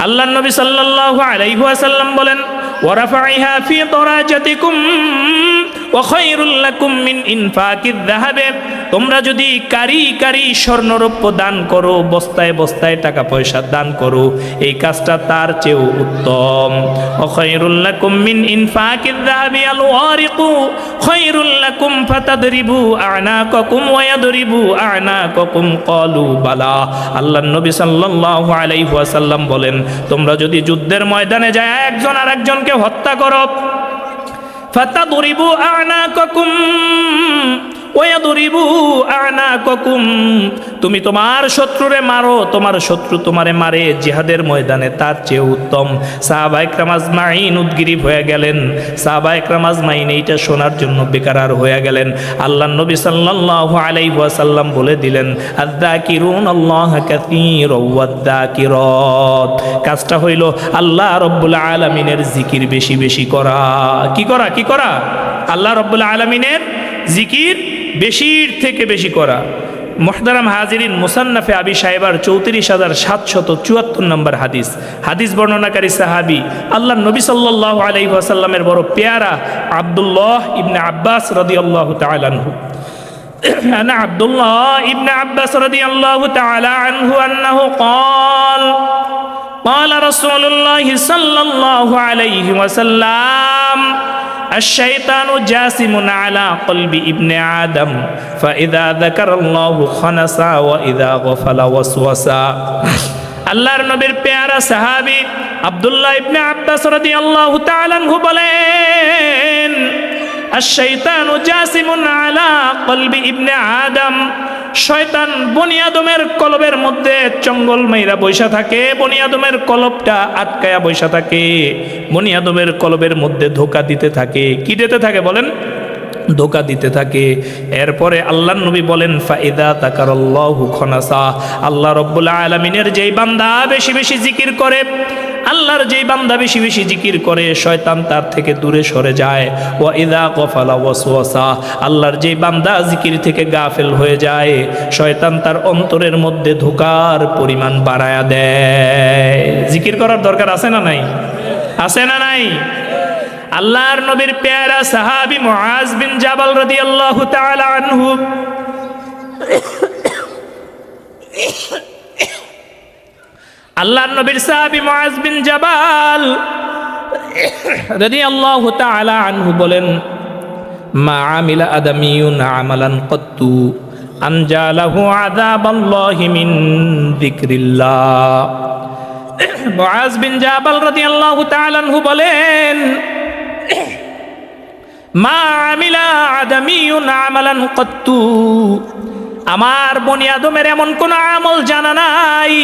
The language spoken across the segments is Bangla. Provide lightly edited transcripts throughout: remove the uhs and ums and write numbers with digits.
আল্লাহর নবী সাল্লাল্লাহু আলাইহি ওয়াসাল্লাম বলেন, ওয়ারাফাইহা ফি দরাজাতিকুম ওয়া খায়রুল লাকুম মিন ইনফাকিয যাহাবে, তোমরা যদি কারি কারি স্বর্ণরৌপ্য দান করো, বস্তায় বস্তায় টাকা পয়সা দান করো, এই কাজটা তার চেয়েও উত্তম। ওয়া খায়রুল লাকুম মিন ইনফাকিয যাহাবি আল ওয়ারিকু খায়রুল লাকুম ফাতাদরিবু আ'নাকাকুম ওয়া ইয়াদরিবু আ'নাকাকুম ক্বালু বালা। আল্লাহর নবী সাল্লাল্লাহু আলাইহি ওয়াসাল্লাম বলেন, তোমরা যদি যুদ্ধের ময়দানে যায় একজন আরেকজনকে হত্যা করো, ফাতাদরিবু আ'নাকাকুম ওয়া ইয়াদরিবু আ'নাকাকুম, তুমি তোমার শত্রুরে মারো, তোমার শত্রু তোমারে মারে জিহাদের ময়দানে, তার চেয়ে উত্তম। সাহাবায়ে কেরাম আজমাইন উদ্গ্রীব হয়ে গেলেন, সাহাবায়ে কেরাম আজমাইন এইটা শোনার জন্য বেকারার হয়ে গেলেন। আল্লাহর নবী সাল্লাল্লাহু আলাইহি ওয়াসাল্লাম বলে দিলেন, আয-যাকিরুনাল্লাহা কাসীরাও ওয়ায-যাকিরাত, কাজটা হইল আল্লাহ রাব্বুল আলামিনের জিকির বেশি বেশি করা। কি করা? কি করা? আল্লাহ রাব্বুল আলামিনের জিকির বেশির থেকে বেশি করা। মুহতারাম হাজিরিন, মুসান্নাফে আবি সাহেবার 34,774 নম্বর হাদিস। হাদিস বর্ণনাকারী সাহাবী আল্লাহর নবী সাল্লাল্লাহু আলাইহি ওয়াসাল্লামের বড় পেয়ারা আব্দুল্লাহ ইবনে আব্বাস রাদিয়াল্লাহু তাআলা আনহু। আনা আব্দুল্লাহ ইবনে আব্বাস রাদিয়াল্লাহু তাআলা আনহু আন্নাহু قال قال رسول الله صلى الله عليه وسلم الشيطان جاسم على قلب ابن آدم فإذا ذكر الله خنس وإذا غفل وسوس। আল্লাহর নবীর পেয়ারা সাহাবী আব্দুল্লাহ ইবনে আব্বাস রাদিয়াল্লাহু তাআলা আনহু বলেন, আশ-শাইতানু জাসিমুন আলা কলবি ইবনে আদম, শয়তান বনি আদমের কলবের মধ্যে চঙ্গল মাইরা বৈশা থাকে, বনি আদমের কলবটা আটকায়া বৈশা থাকে, বনি আদমের কলবের মধ্যে ধোঁকা দিতে থাকে। কি দিতে থাকে বলেন? ধোঁকা দিতে থাকে। এরপরে আল্লাহর নবী বলেন, ফাইদা তাকারাল্লাহু খনাসা, আল্লাহ রাব্বুল আলামিনের যেই বান্দা বেশি বেশি জিকির করে, আল্লাহর যেই বান্দা বেশি বেশি জিকির করে, শয়তান তার থেকে দূরে সরে যায়। ওয়া ইযা গফালা ওয়াসওয়াসা, আল্লাহর যেই বান্দা জিকির থেকে গাফেল হয়ে যায়, শয়তান তার অন্তরের মধ্যে ধোঁকার পরিমাণ বাড়ায়া দেয়। জিকির করার দরকার আছে না নাই? আছে না নাই? আল্লাহর নবীর পেয়ারা সাহাবী মুআজ বিন জাবাল রাদিয়াল্লাহু তাআলা আনহু আল্লাহর নবীর সাহাবী মুআজ বিন জাবাল রাদিয়াল্লাহু তাআলা আনহু বলেন, মা আমিলা আদামিয়ুন আমালান কত্তু আনজালাহু আযাবাল্লাহি মিন যিকরিল্লাহ। মুআজ বিন জাবাল রাদিয়াল্লাহু তাআলা আনহু বলেন, মা আমিলা আদামিয়ুন আমালান কত্তু, আমার বনি আদমের এমন কোন আমল জানা নাই,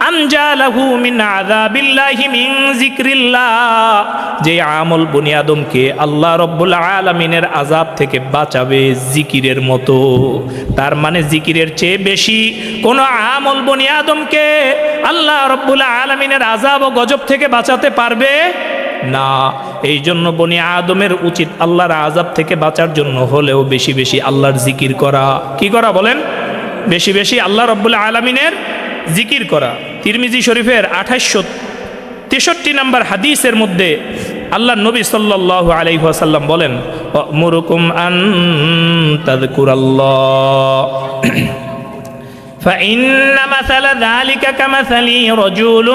আনজালাহু মিন আযাবিল্লাহি মিন যিকরিল্লাহ, যে আমল বনি আদমকে আল্লাহ রাব্বুল আলামিনের আযাব থেকে বাঁচাবে জিকিরের মতো। তার মানে জিকিরের চেয়ে বেশি কোন আমল বনি আদমকে আল্লাহ রাব্বুল আলামিনের আযাব ও গজব থেকে বাঁচাতে পারবে না। এই জন্য বনি আদমের উচিত আল্লাহর আযাব থেকে বাঁচার জন্য হলেও বেশি বেশি আল্লাহর জিকির করা। কি করা বলেন? বেশি বেশি আল্লাহ রাব্বুল আলামিনের জিকির করা। তিরমিজি শরীফের 2863 নম্বর হাদিসের মধ্যে আল্লাহর নবী সাল্লাল্লাহু আলাইহি ওয়াসাল্লাম বলেন, আ'মুরুকুম আন তাযকুরাল্লাহ فإن مثل ذلك كمثل رجل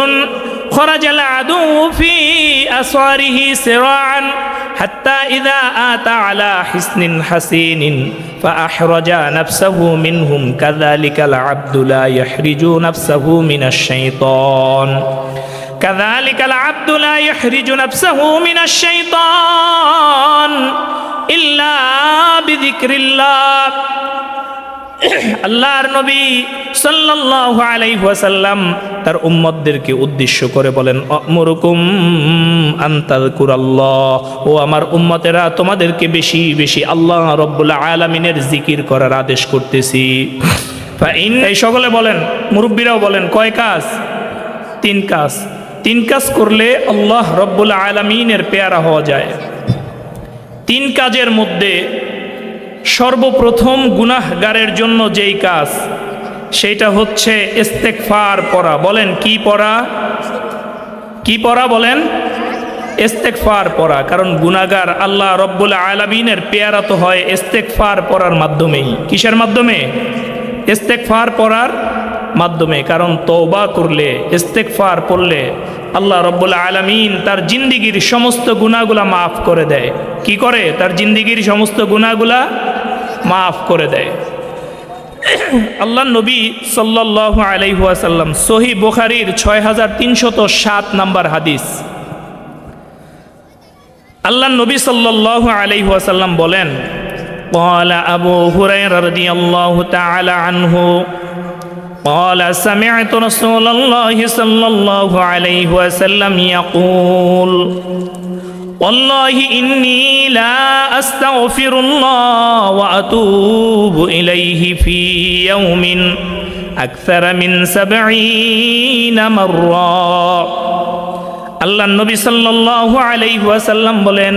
خرج العدو في أسواره سراعا حتى إذا آتى على حصن حصين فأحرج نفسه منهم كذلك العبد لا يحرج نفسه من الشيطان كذلك العبد لا يحرج نفسه من الشيطان إلا بذكر الله। আল্লাহর নবী সাল্লাল্লাহু আলাইহি ওয়াসাল্লাম তার উম্মতদেরকে উদ্দেশ্য করে বলেন, আমুরুকুম আন তাযকুরাল্লাহ, ও আমার উম্মতেরা, তোমাদেরকে বেশি বেশি আল্লাহ রাব্বুল আলামিনের জিকির করার আদেশ করতেছি। এই সকলে বলেন, মুরব্বীরাও বলেন, কয় কাজ? 3 কাজ। 3 কাজ করলে আল্লাহ রাব্বুল আলামিনের পেয়ারা হওয়া যায়। 3 কাজের মধ্যে সর্বপ্রথম গুনাহগারের জন্য যেই কাজ, সেটা হচ্ছে ইস্তেগফার পড়া। বলেন কি পড়া? কি পড়া বলেন? ইস্তেগফার পড়া। কারণ গুনাহগার আল্লাহ রব্বুল আলামিনের পেয়ারা তো হয় ইস্তেগফার পড়ার মাধ্যমেই। কিসের মাধ্যমে? ইস্তেগফার পড়ার মাধ্যমে। কারণ তওবা করলে, ইস্তেগফার পড়লে আল্লাহ রব্বুল আলামিন তার জিন্দিগির সমস্ত গুনাহগুলা মাফ করে দেয়। কি করে? তার জিন্দিগির সমস্ত গুনাহগুলা মাফ করে দেয়। আল্লাহ নবী সাল্লাল্লাহু আলাইহি ওয়াসাল্লাম, সহিহ বুখারীর 6307 নম্বর হাদিস, আল্লাহ নবী সাল্লাল্লাহু আলাইহি ওয়াসাল্লাম বলেন, قال أبو هريرة رضي الله تعالى عنه قال سمعت رسول الله صلى الله عليه وسلم يقول والله إني لا أستغفر الله وأتوب إليه في يوم أكثر من 70 مرة। আল্লাহ নবী সাল্লাল্লাহু আলাইহি ওয়াসাল্লাম বলেন,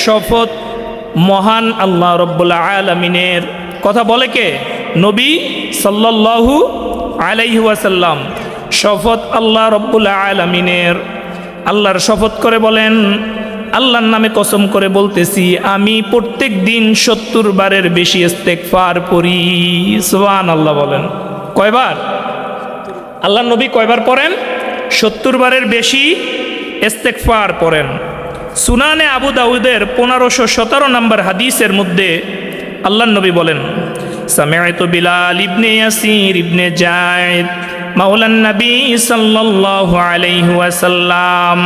শপথ মহান আল্লাহ রব্বুল আলামিনের। কথা বলে কে? নবী সাল্লাল্লাহু আলাইহি ওয়াসাল্লাম। শপথ আল্লাহ রব্বুল আলামিনের। আল্লাহর শপথ করে বলেন, আল্লাহর নামে কসম করে বলতেছি, আমি প্রত্যেক দিন 70 বারের বেশি ইস্তেগফার পড়ি। সুবহানাল্লাহ বলেন। কয়বার? আল্লাহ নবী কয়বার পড়েন? 70 বারের বেশি ইস্তেগফার পড়েন। সুনানে আবু দাউদের 1517 নম্বর হাদিসের মধ্যে আল্লাহ নবী বলেন, সামি'তু বিলাল ইবনে ইয়াসির ইবনে জায়েদ মাওলান নবী সাল্লাল্লাহু আলাইহি ওয়াসাল্লাম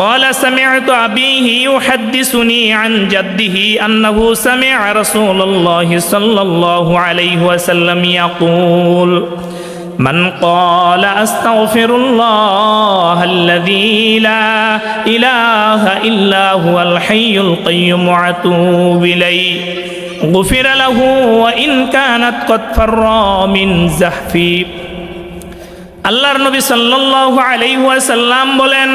قال سمعت أبيه يحدثني عن جده أنه سمع رسول الله صلى الله عليه وسلم يقول من قال أستغفر الله الذي لا إله إلا هو الحي القيوم وأتوب إليه غفر له وإن كانت قد فر من زحفي। আল্লাহর নবী সাল্লাল্লাহু আলাইহি ওয়াসাল্লাম বলেন,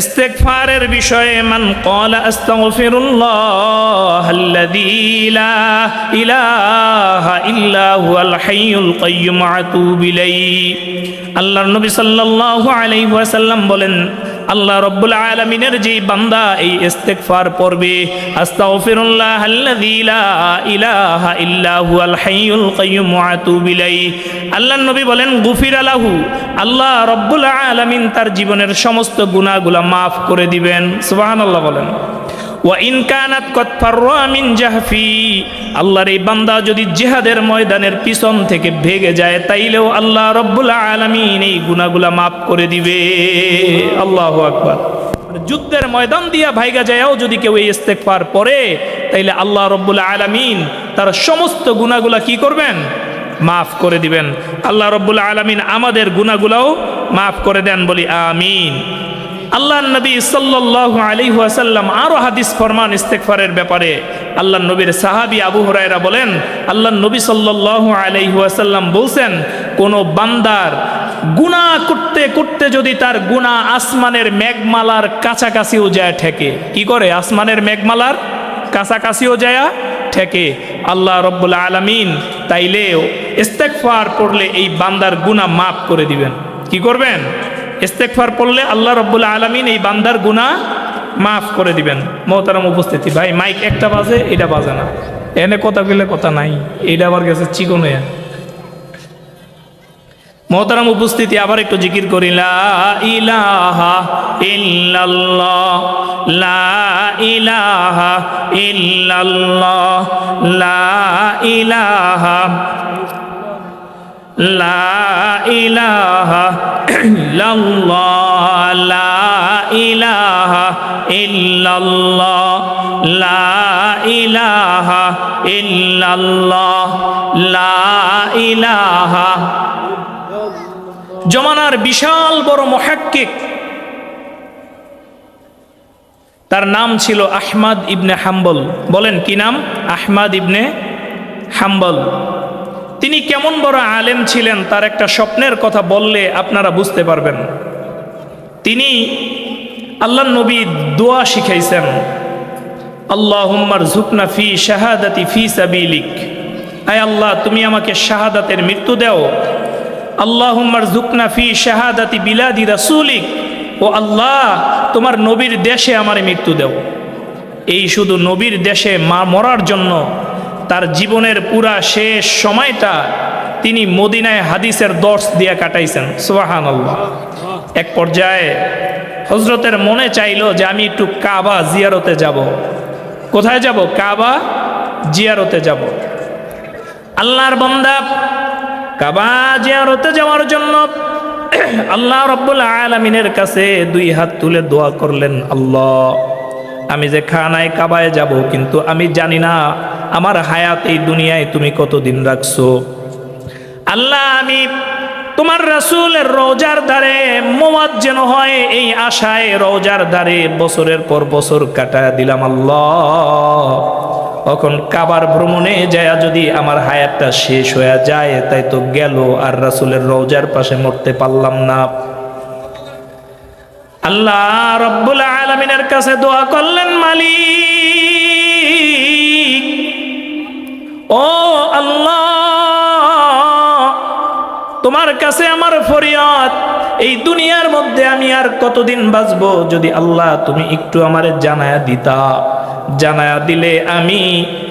ইস্তেগফারের বিষয়ে, মান ক্বালা আস্তাগফিরুল্লাহাল্লাযী লা ইলাহা ইল্লা হুয়াল হাইয়ুল কাইয়্যুম আতুবু ইলাইহি। আল্লাহর নবী সাল্লাল্লাহু আলাইহি ওয়াসাল্লাম বলেন, আল্লাহ রব্বুল আলামিনের যে বান্দা এই ইস্তেগফার পড়বে, আস্তাগফিরুল্লাহাল্লাযী লা ইলাহা ইল্লা হুয়াল হাইয়ুল কাইয়্যুম আতুবু ইলাইহি, আল্লাহর নবী বলেন, গুফিরা লাহু, আল্লাহ রব্বুল আলামিন তার জীবনের সমস্ত গুনাহগুলো মাফ করে দিবেন। সুবহানাল্লাহ বলেন। ওয়া ইন কানাত কদ ফাররা মিন জাহফি, আল্লাহর এই বান্দা যদি জিহাদের ময়দানের পিছন থেকে ভেগে যায়, তাইলেও আল্লাহ রব্বুল আলামিন এই গুনাহগুলো মাফ করে দিবে। আল্লাহু আকবার। যুদ্ধের ময়দান দিয়া ভাইগা যায়ও যদি কেউ এই ইস্তেগফার পড়ে, তাইলে আল্লাহ রব্বুল আলামিন তার সমস্ত গুনাহগুলো কি করবেন? মাফ করে দিবেন। আল্লাহ রব্বুল আলামিন আমাদের গুনাহগুলোও মাফ করে দেন, বলি আমিন। আল্লাহ নবী সাল্লাল্লাহু আলাইহি ওয়াসাল্লাম আরো হাদিস ফরমান ইস্তেগফারের ব্যাপারে। আল্লাহ নবীর সাহাবী আবু হুরায়রা বলেন, আল্লাহ নবী সাল্লাল্লাহু আলাইহি ওয়াসাল্লাম বলছেন, কোন বান্দার গুনাহ করতে করতে যদি তার গুনাহ আসমানের মেঘমালার কাছাকাছিও যায় ঠেকে, কি করে? আসমানের মেঘমালার কাছাকাছিও যায় ঠেকে, আল্লাহ রব্বুল আলামিন তাইলেও ইস্তেগফার পড়লে এই বান্দার গুনাহ মাফ করে দিবেন। কি করবেন? ইস্তেগফার পড়লে আল্লাহ রব্বুল আলামিন এই বান্দার গুনাহ মাফ করে দিবেন। মোহতারাম উপস্থিতি, ভাই মাইক একটা বাজে, এটা বাজে না, এনে কথা কইলে কথা নাই, এইটা আবার গেছে চিকন হয়ে। মোহতারাম উপস্থিতি, আবার একটু জিকির করি, লা ইলাহা ইল্লাল্লাহ, লা ইলাহা ইল্লাল্লাহ, লা ইলাহা, লা ইলাহা ইল্লাল্লাহ, লা ইলাহা ইল্লাল্লাহ, লা ইলাহা ইল্লাল্লাহ, লা ইলাহা। জমানার বিশাল বড় মুহাক্কিক, তার নাম ছিল আহমদ ইবনে হাম্বল। বলেন কি নাম? আহমদ ইবনে হাম্বল। তিনি কেমন বড় আলেম ছিলেন, তার একটা স্বপ্নের কথা বললে আপনারা বুঝতে পারবেন। তিনি আল্লাহর নবী দোয়া শিখাইছেন, আল্লাহুম্মা রযুকনা ফি শাহাদাতি ফি সাবিলিক, আয় আল্লাহ তুমি আমাকে শাহাদাতের মৃত্যু দাও। আল্লাহুম্মা রযুকনা ফি শাহাদাতি বিলাদি রাসূলিক, ও আল্লাহ তোমার নবীর দেশে আমার মৃত্যু দাও। এই শুধু নবীর দেশে মরার জন্য তার জীবনের পুরা শেষ সময়টা তিনি মদিনায় হাদিসের দর্স দিয়ে কাটাইছেন। সুবহানাল্লাহ। এক পর্যায়ে হযরতের মনে চাইলো যে আমি একটু কাবা জিয়ারতে যাব। কোথায় যাব? কাবা জিয়ারতে যাব। আল্লাহর বান্দা কাবা জিয়ারতে যাওয়ার জন্য আল্লাহ রাব্বুল আলামিনের কাছে দুই হাত তুলে দোয়া করলেন, আল্লাহ আমি যে খানায় কাবায় যাব, কিন্তু আমি জানি না আমার হায়াত এই দুনিয়ায় তুমি কতদিন রাখছো। আল্লাহ আমি তোমার রাসূলের রওজার ধারে মুয়াজ্জিন হয় এই আশায় রওজার ধারে বছরের পর বছর কাটায় দিলাম। আল্লাহ এখন কাবার ভ্রমণে যায় যদি আমার হায়াতটা শেষ হয়ে যায় তাই তো গেল, আর রাসূলের রওজার পাশে মরতে পারলাম না। আল্লাহ রাব্বুল আলামিনের কাছে দোয়া করলেন, মালিক ও আল্লাহ তোমার কাছে আমার ফরিয়াদ, এই দুনিয়ার মধ্যে আমি আর কতদিন বাঁচবো, যদি আল্লাহ তুমি একটু আমারে জানায়া দিতা, জানায়া দিলে আমি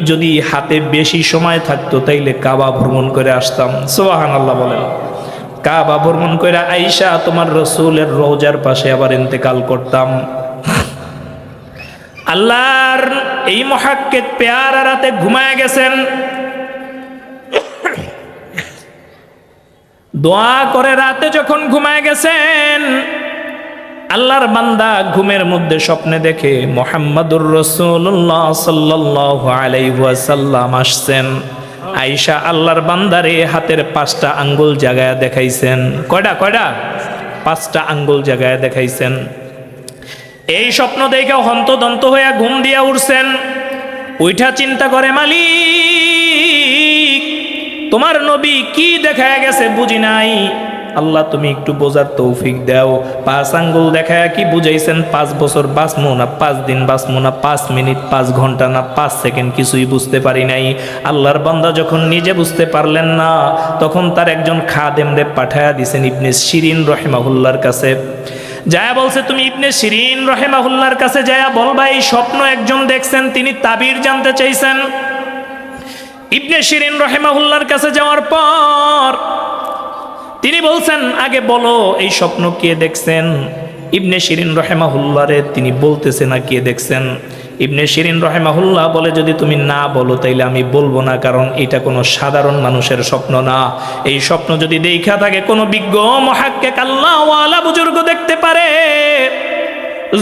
যদি হাতে বেশি সময় থাকতো তাইলে কাবা ভ্রমণ করে আসতাম। সুবহানাল্লাহ বলেন। কাবা ভ্রমণ করে আইসা তোমার রাসূলের রওজার পাশে আবার ইন্তেকাল করতাম। আল্লাহর এই মুহাক্কিক পেয়ারা রাতে ঘুমায় গেছেন, দোয়া করে রাতে যখন ঘুমায় গেছেন আল্লাহর বান্দা ঘুমের মধ্যে স্বপ্নে দেখে মুহাম্মাদুর রাসূলুল্লাহ সাল্লাল্লাহু আলাইহি ওয়াসাল্লাম আসছেন। আয়েশা আল্লাহর বান্দারে হাতের 5টা আঙ্গুল জাগায়া দেখাইছেন। কয়টা? 5টা আঙ্গুল জাগায়া দেখাইছেন। এই স্বপ্ন দেখে হন্তদন্ত হয়ে ঘুম দিয়া উঠছেন। ওইটা চিন্তা করে, মালিক তোমার নবী কি দেখায়া গেছে বুঝি নাই, আল্লাহ তুমি একটু বোঝার তৌফিক দাও। 5 আঙ্গুল দেখায়া কি বুঝাইছেন? 5 বছর বাঁচমো না, 5 দিন বাঁচমো না, 5 মিনিট, 5 ঘন্টা না, 5 সেকেন্ড, কিছুই বুঝতে পারি নাই। আল্লাহর বান্দা যখন নিজে বুঝতে পারলেন না তখন তার একজন খাদেমরে পাঠায়া দিছেন ইবনে শিরিন রহিমাহুল্লাহর কাছে। যায়া বলছে, তুমি ইবনে শিরিন রহিমাহুল্লাহর কাছে যায়া বলবা এই স্বপ্ন একজন দেখছেন, তিনি তাবির জানতে চাইছেন। ইবনে শিরিন রহিমাহুল্লাহর কাছে যাওয়ার পর তিনি বলছেন, আগে বলো এই স্বপ্ন কে দেখছেন। ইবনে শিরিন রহিমাহুল্লাহরে তিনি বলতেছে না কে দেখছেন। ইবনে শিরিন রহিমাহুল্লাহ বলে, যদি তুমি না বলো তাইলে আমি বলবো না, কারণ এটা কোনো সাধারণ মানুষের স্বপ্ন না। এই স্বপ্ন যদি দেখা থাকে কোনো বিজ্ঞ মুহাক্কিক আল্লাহওয়ালা বুজুর্গ দেখতে পারে,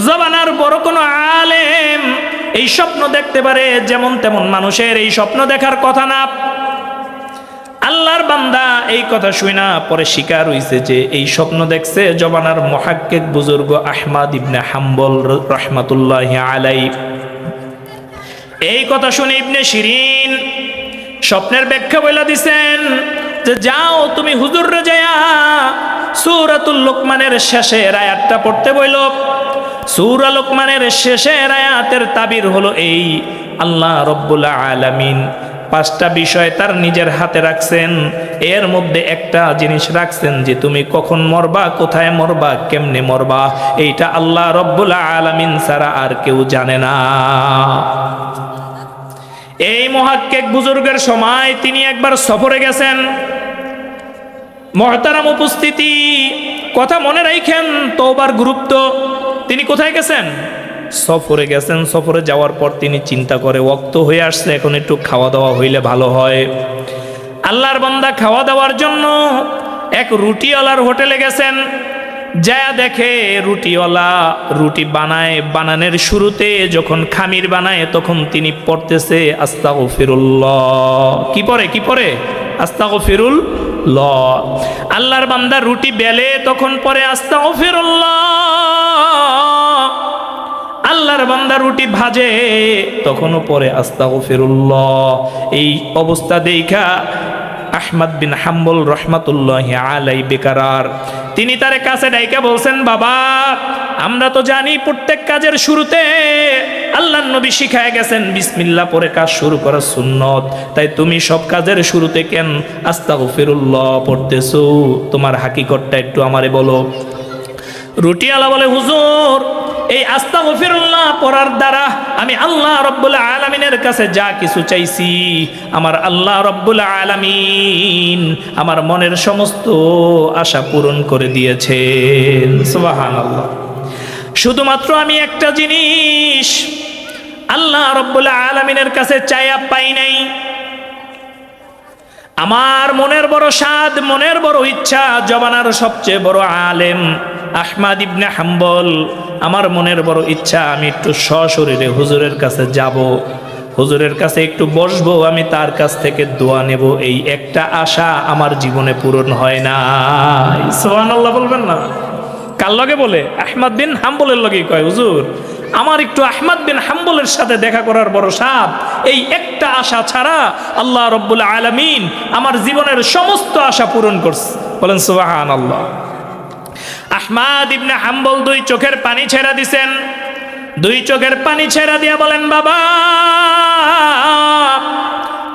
জবানার বড় কোনো আলেম এই স্বপ্ন দেখতে পারে, যেমন তেমন মানুষের এই স্বপ্ন দেখার কথা না। আল্লাহর বান্দা এই কথা শুনা পরে স্বীকার হইছে যে এই স্বপ্ন দেখছে জবানার মুহাক্কিক বুজুর্গ আহমদ ইবনে হাম্বল রাহমাতুল্লাহি আলাইহি। এই কথা শুনে ইবনে শিরিন স্বপ্নের ব্যাখ্যা বলে দিছেন যে যাও তুমি হুজুররে যায়া সূরাতুল লুকমানের শেষের আয়াতটা পড়তে বইল। সূরা লুকমানের শেষের আয়াতের তাবির হলো এই, আল্লাহ রাব্বুল আলামিন 5টা বিষয় তার নিজের হাতে রাখছেন, এর মধ্যে একটা জিনিস রাখছেন যে তুমি কখন মরবা, কোথায় মরবা, কেমনে মরবা, এইটা আল্লাহ রাব্বুল আলামিন ছাড়া আর কেউ জানে না। এই মুহাক্কিক বুজুর্গের সময় তিনি একবার সফরে গেছেন। মুহতারাম উপস্থিতি, কথা মনে রাখেন তওবার গুরুত্ব। তিনি কোথায় গেছেন? সফরে গেছেন। সফরে যাওয়ার পর তিনি চিন্তা করে ওয়াক্ত হয়ে আসছে, এখন একটু খাওয়া দাওয়া হইলে ভালো হয়। আল্লাহর বান্দা খাওয়া দাওয়ার জন্য এক রুটিওয়ালার হোটেলে গেছেন। যা দেখে রুটিওয়ালা রুটি বানায়, বানানোর শুরুতে যখন খামির বানায় তখন তিনি পড়তেছে আস্তাগফিরুল্লাহ। কি পড়ে? আস্তাগফিরুল্লাহ। আল্লাহর বান্দা রুটি বেলে তখন পরে আস্তাগফিরুল্লাহ। আল্লাহর বান্দা রুটি ভাজে তখনও পরে আস্তাগফিরুল্লাহ। এই অবস্থা দেখা আহমদ বিন হাম্বল রহমাতুল্লাহি আলাইহি বেকারার তিনি তার কাছে ডাইকা বলছেন, বাবা আমরা তো জানি প্রত্যেক কাজের শুরুতে আল্লাহর নবী শিখায় গেছেন বিসমিল্লাহ পরে কাজ শুরু করা সুন্নত। তাই তুমি সব কাজের শুরুতে কেন আস্তাগফিরুল্লাহ পড়তেছো? তোমার হাকিকতটা একটু আমারে বলো। রুটিওয়ালা বলে, হুজুর এই আস্তাগফিরুল্লাহ পড়ার দ্বারা আমি আল্লাহ রব্বুল আলামিনের কাছে যা কিছু চাইছি, আমার আল্লাহ রব্বুল আলামিন আমার মনের সমস্ত আশা পূরণ করে দিয়েছেন। সুবহানাল্লাহ। শুধুমাত্র আমি একটা জিনিস আল্লাহ রব্বুল আলামিনের কাছে চাইয়া পাই নাই, আমার মনের বড় স্বাদ, মনের বড় ইচ্ছা, জমানার সবচেয়ে বড় আলেম আহমদ ইবনে হাম্বল, আমার মনের বড় ইচ্ছা আমি একটু সশরীরে হুজুরের কাছে যাব, হুজুরের কাছে একটু বসবো, আমি তার কাছ থেকে দোয়া নেব। এই একটা আশা আমার জীবনে পূরণ হয় না। সুবহানাল্লাহ বলবেন না? কার লগে বলে? আহমদ বিন হাম্বলের লগেই কয়, হুজুর আমার একটু আহমদ বিন হাম্বলের সাথে দেখা করার বড় সাধ। এই একটা আশা ছাড়া আল্লাহ রব্বুল আলামিন আমার জীবনের সমস্ত আশা পূরণ করছে। বলেন সুবহানাল্লাহ। আহমদ ইবনে হাম্বল দুই চোখের পানি ছেড়া দিছেন, দুই চোখের পানি ছেড়া দিয়া বলেন, বাবা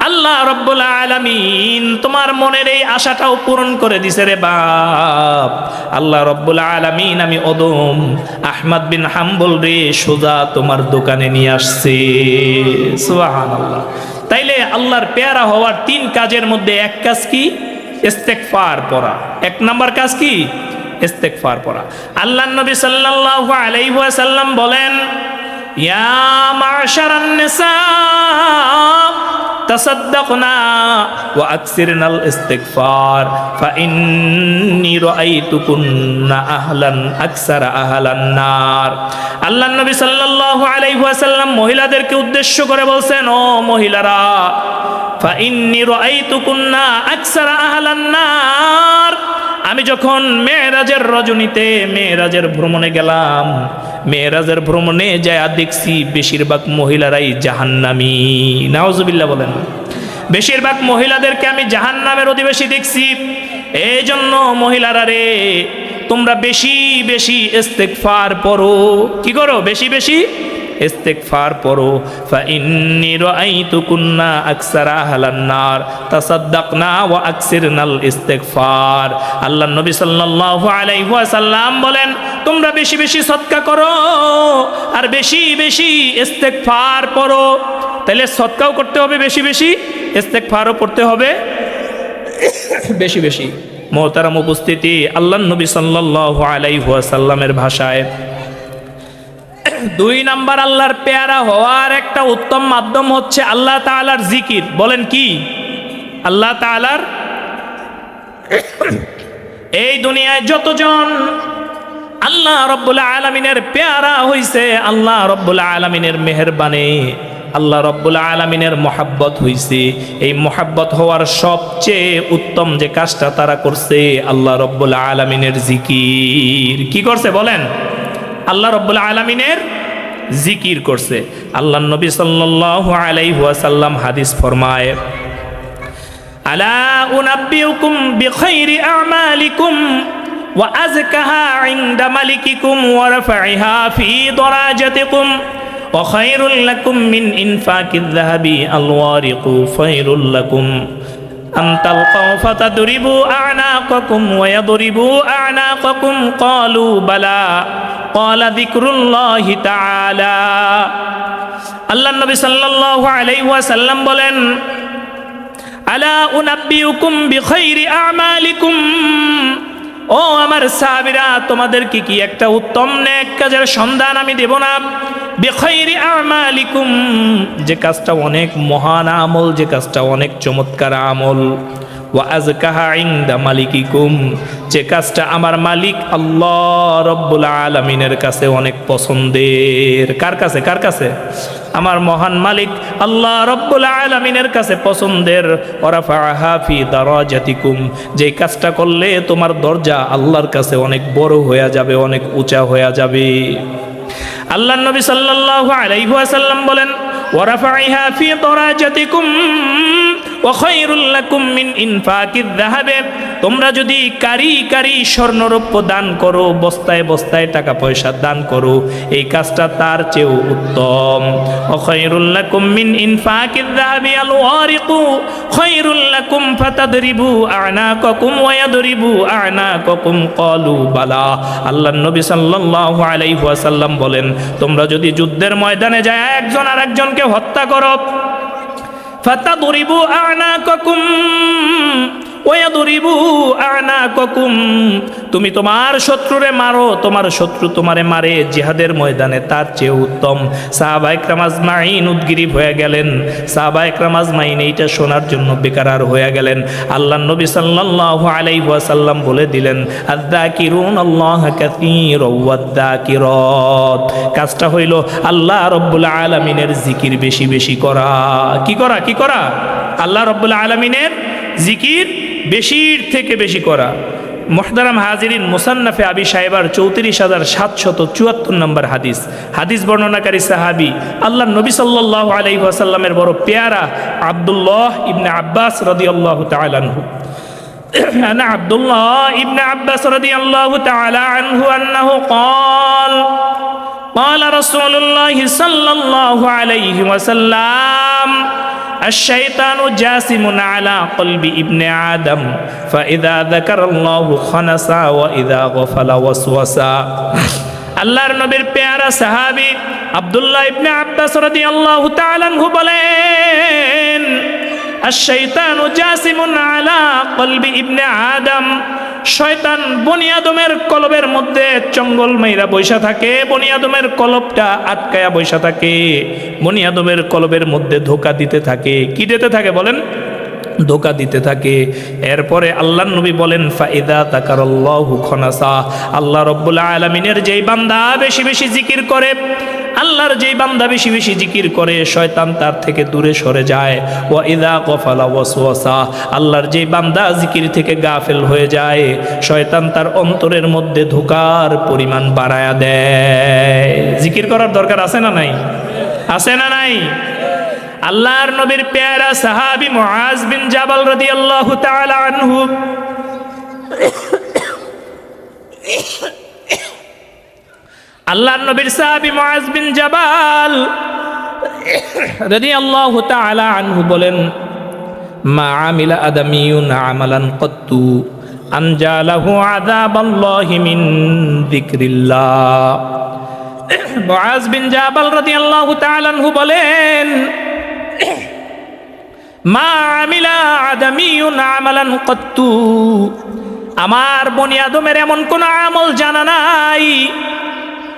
আল্লাহ রব্বুল আলামিন তোমার মনের এই আশাটাও পূরণ করে দিছে রে বাপ। আল্লাহ রব্বুল আলামিন আমি অদম আহমদ বিন হাম্বল রে সোজা তোমার দোকানে নিয়ে আসছে। সুবহানাল্লাহ। তাইলে আল্লাহর পেয়ারা হওয়ার তিন কাজের মধ্যে এক কাজ কি? ইস্তেগফার পড়া। এক নাম্বার কাজ কি? ইস্তেগফার পড়া। আল্লাহর নবী সাল্লাল্লাহু আলাইহি ওয়াসাল্লাম বলেন, ইয়া মা'শারান নিসা তাসাদ্দাকনা ওয়া আকসিরনাল ইস্তিগফার ফাইন্নী রাআইতুকুন্না আহলান আকসারা আহলান নার। আল্লাহর নবী সাল্লাল্লাহু আলাইহি ওয়াসাল্লাম মহিলাদেরকে উদ্দেশ্য করে বলছেন, ও মহিলারা, ফাইন্নী রাআইতুকুন্না আকসারা আহলান নার। আমি যখন মেরাজের রজনীতে মেরাজের ভ্রমণে গেলাম, মেরাজের ভ্রমণে যায় দেখছি বেশিরভাগ মহিলারাই জাহান্নামী। নাউজুবিল্লাহ বলেন। বেশিরভাগ মহিলাদেরকে আমি জাহান্নামের অধিবাসী দেখছি। এই জন্য মহিলারা রে, তোমরা বেশি বেশি ইস্তেগফার পড়ো। কি করো? বেশি বেশি ইস্তেগফার পড়ো। ফাইন্নী রাআইতুকুন্না আকসারা আহলান নার তাসাদ্দাকনা ওয়া আকসিরনাল ইস্তেগফার। আল্লাহর নবী সাল্লাল্লাহু আলাইহি ওয়াসাল্লাম বলেন, তোমরা বেশি বেশি সদকা করো আর বেশি বেশি ইস্তেগফার পড়ো। তাহলে সদকাও করতে হবে বেশি বেশি, ইস্তেগফারও পড়তে হবে বেশি বেশি। মুহতারাম উপস্থিতি, আল্লাহর নবী সাল্লাল্লাহু আলাইহি ওয়াসাল্লামের ভাষায় দুই নাম্বার আল্লাহর পেয়ারা হওয়ার একটা উত্তম মাধ্যম হচ্ছে আল্লাহ তাআলার জিকির। বলেন কি? আল্লাহ তাআলার। এই দুনিয়ায় যতজন আল্লাহ রব্বুল আলামিনের পেয়ারা হইছে, আল্লাহ রব্বুল আলামিনের মেহেরবানি, আল্লাহ রব্বুল আলামিনের মহাব্বত হইছে, এই মহাব্বত হওয়ার সবচেয়ে উত্তম যে কাজটা তারা করছে, আল্লাহ রব্বুল আলামিনের জিকির। কি করছে বলেন? আল্লাহ রব্বুল আলামিনের জিকির করছে। আল্লাহর নবী সাল্লাল্লাহু আলাইহি ওয়াসাল্লাম হাদিস ফরমায়, আলা উনাব্বিউকুম বিখাইরি আমালিকুম ওয়া আযকাহা ইনদা মালিকিকুম ওয়া রাফাইহা ফি দারাজাতিকুম ওয়া খায়রুল লাকুম মিন ইনফাকিয যাহাবি আল ওয়ারিকু খায়রুল লাকুম আন তালকাউ ফাতাদরিবু আ'নাকাকুম ওয়া ইয়াদরিবু আ'নাকাকুম ক্বালু বালা ক্বালা যিকরুল্লাহি তাআলা। আল্লাহর নবী সাল্লাল্লাহু আলাইহি ওয়াসাল্লাম বলেন, আলা উনাব্বিউকুম বিখাইরি আমালিকুম, ও আমার সাহাবীরা, তোমাদেরকে কি একটা উত্তম নেক কাজের সন্ধান আমি দেব না? বিখাইরি আমালিকুম, যে কাজটা অনেক মহান আমল, যে কাজটা অনেক চমৎকার আমল। ওয়া আযকাহা ইনদা মালিকিকুম, যে কাজটা আমার মালিক আল্লাহ রব্বুল আলামিনের কাছে অনেক পছন্দের। কার কাছে? কার কাছে? আমার মহান মালিক আল্লাহ রব্বুল আলামিনের কাছে পছন্দের। ওয়া রাফাআহা ফি দারাজাতিকুম, যে কাজটা করলে তোমার দরজা আল্লাহর কাছে অনেক বড় হয়ে যাবে, অনেক উঁচা হয়ে যাবে। আল্লাহর নবী সাল্লাল্লাহু আলাইহি ওয়াসাল্লাম বলেন, ওয়া রাফাইহা ফি দারাজাতিকুম ওয়া খায়রুল লাকুম মিন ইনফাকিয যাহাবে, তোমরা যদি কারি কারি স্বর্ণরৌপ্য দান করো, বস্তায় বস্তায় টাকা পয়সা দান করো, এই কাজটা তার চেয়েও উত্তম। ওয়া খায়রুল লাকুম মিন ইনফাকিয যাহাবি আল ওয়ারিকু খায়রুল লাকুম ফাতাদরিবু আ'নাকাকুম ওয়া ইয়াদরিবু আ'নাকাকুম ক্বালু বালা। আল্লাহর নবী সাল্লাল্লাহু আলাইহি ওয়াসাল্লাম বলেন, তোমরা যদি যুদ্ধের ময়দানে যায় একজন আরেকজনকে হত্যা করো, ফাতাদরিবু আ'নাকাকুম ওয়া ইয়াদরিবু আ'নাকাকুম, তুমি তোমার শত্রুরে মারো, তোমার শত্রু তোমারে মারে জিহাদের ময়দানে, তার চেয়ে উত্তম। সাহাবা ইকরাম আজমাইন উদ্গিরিব হয়ে গেলেন, সাহাবা ইকরাম আজমাইন এইটা শোনার জন্য বেকারার হয়ে গেলেন। আল্লাহর নবী সাল্লাল্লাহু আলাইহি ওয়াসাল্লাম বলে দিলেন, আয-যাকিরুনাল্লাহ কাসীরান ওয়ায-যাকিরাত, কাজটা হইল আল্লাহ রাব্বুল আলামিনের জিকির বেশি বেশি করা। কি করা? কি করা? আল্লাহ রাব্বুল আলামিনের জিকির বেশির থেকে বেশি করা। মুহতারাম হাজিরিন, মুসান্নাফে আবি সাহেবার 34,774 নম্বর হাদিস, হাদিস বর্ণনাকারী সাহাবী আল্লাহর নবী সাল্লাল্লাহু আলাইহি ওয়াসাল্লামের বড় পেয়ারা আব্দুল্লাহ ইবনে আব্বাস রাদিয়াল্লাহু তাআলা আনহু। আনা আব্দুল্লাহ ইবনে আব্বাস রাদিয়াল্লাহু তাআলা আনহু আন্নাহু قال قال رسول الله صلى الله عليه وسلم الشيطان جاسم على قلب ابن آدم فإذا ذكر الله خنس وإذا غفل وسوس। আল্লাহর নবীর পেয়ারা সাহাবী আব্দুল্লাহ ইবনে আব্বাস রাদিয়াল্লাহু তাআলা আনহু বলেন, আশ-শাইতানু জাসিমুন আলা কলবি ইবনে আদম, শয়তান বনি আদমের কলবের মধ্যে চঙ্গল মাইরা বৈশা থাকে, বনি আদমের কলবটা আটকায়া বৈশা থাকে, বনি আদমের কলবের মধ্যে ধোঁকা দিতে থাকে। কি দিতে থাকে বলেন? ধোঁকা দিতে থাকে। এরপরে আল্লাহর নবী বলেন, ফাইদা তাকারাল্লাহু খনাসা, আল্লাহ রাব্বুল আলামিনের যেই বান্দা বেশি বেশি জিকির করে, আল্লাহর যেই বান্দা বেশি বেশি জিকির করে, শয়তান তার থেকে দূরে সরে যায়। ওয়া ইযা গফালা ওয়াসওয়াসা, আল্লাহর যেই বান্দা জিকির থেকে গাফেল হয়ে যায়, শয়তান তার অন্তরের মধ্যে ধোঁকার পরিমাণ বাড়ায়া দেয়। জিকির করার দরকার আছে না নাই? আছে না নাই? আল্লাহর নবীর পেয়ারা সাহাবী মুআজ বিন জাবাল রাদিয়াল্লাহু তাআলা আনহু আল্লাহর নবীর সাহাবী মুআজ বিন জাবাল রাদিয়াল্লাহু তাআলা আনহু বলেন, মা আমিলা আদামিয়ুন আমালান কত্তু আনজালাহু আযাবাল্লাহি মিন যিকরিল্লাহ। মুআজ বিন জাবাল রাদিয়াল্লাহু তাআলা আনহু বলেন, মা আমিলা আদামিয়ুন আমালান কত্তু, আমার বনি আদমের এমন কোন আমল জানা নাই,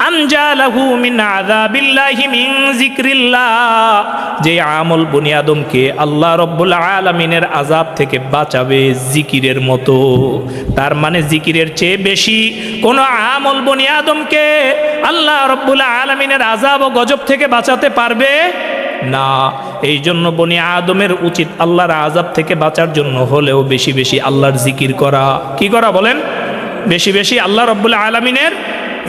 আনজালাহু মিন আযাবিল্লাহি মিন যিকরিল্লাহ, যে আমল বনি আদমকে আল্লাহ রাব্বুল আলামিনের আযাব থেকে বাঁচাবে জিকিরের মতো। তার মানে জিকিরের চেয়ে বেশি কোন আমল বনি আদমকে আল্লাহ রাব্বুল আলামিনের আযাব ও গজব থেকে বাঁচাতে পারবে না। এই জন্য বনি আদমের উচিত আল্লাহর আযাব থেকে বাঁচার জন্য হলেও বেশি বেশি আল্লাহর জিকির করা। কি করা বলেন? বেশি বেশি আল্লাহ রাব্বুল আলামিনের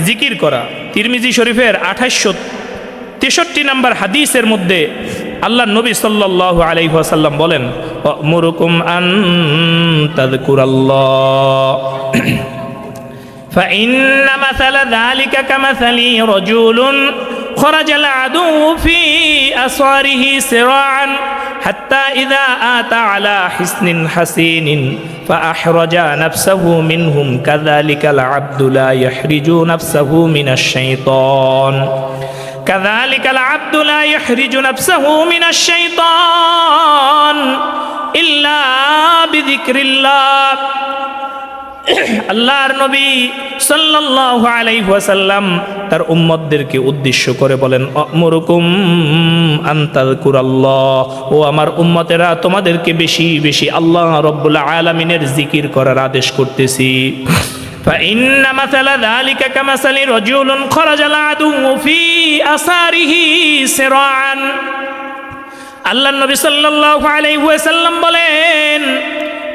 জিকির করা। তিরমিজি শরীফের 2863 নম্বর হাদিসের মধ্যে আল্লাহর নবী সাল্লাল্লাহু আলাইহি ওয়াসাল্লাম বলেন, আমুরুকুম আন তাযকুরাল্লাহ ফাইন্না মাসালা যালিকা কামাসালি রাজুলুন খরাজাল আদু ফি আসওয়ারিহি সিরাআন হাত্তা ইযা আতা আলা হিসনিন হাসিনিন فأحرج نفسه منهم كذلك العبد لا يحرج نفسه من الشيطان كذلك العبد لا يحرج نفسه من الشيطان إلا بذكر الله। আল্লাহর নবী সাল্লাল্লাহু আলাইহি ওয়াসাল্লাম তার উম্মতদেরকে উদ্দেশ্য করে বলেন, আমুরুকুম আন তাযকুরাল্লাহ, ও আমার উম্মতেরা, তোমাদেরকে বেশি বেশি আল্লাহ রাব্বুল আলামিনের জিকির করার আদেশ করতেছি। فإن مثل ذلك كمثل رجل خرج العدو في أثاره سراعا। আল্লাহর নবী সাল্লাল্লাহু আলাইহি ওয়াসাল্লাম বলেন,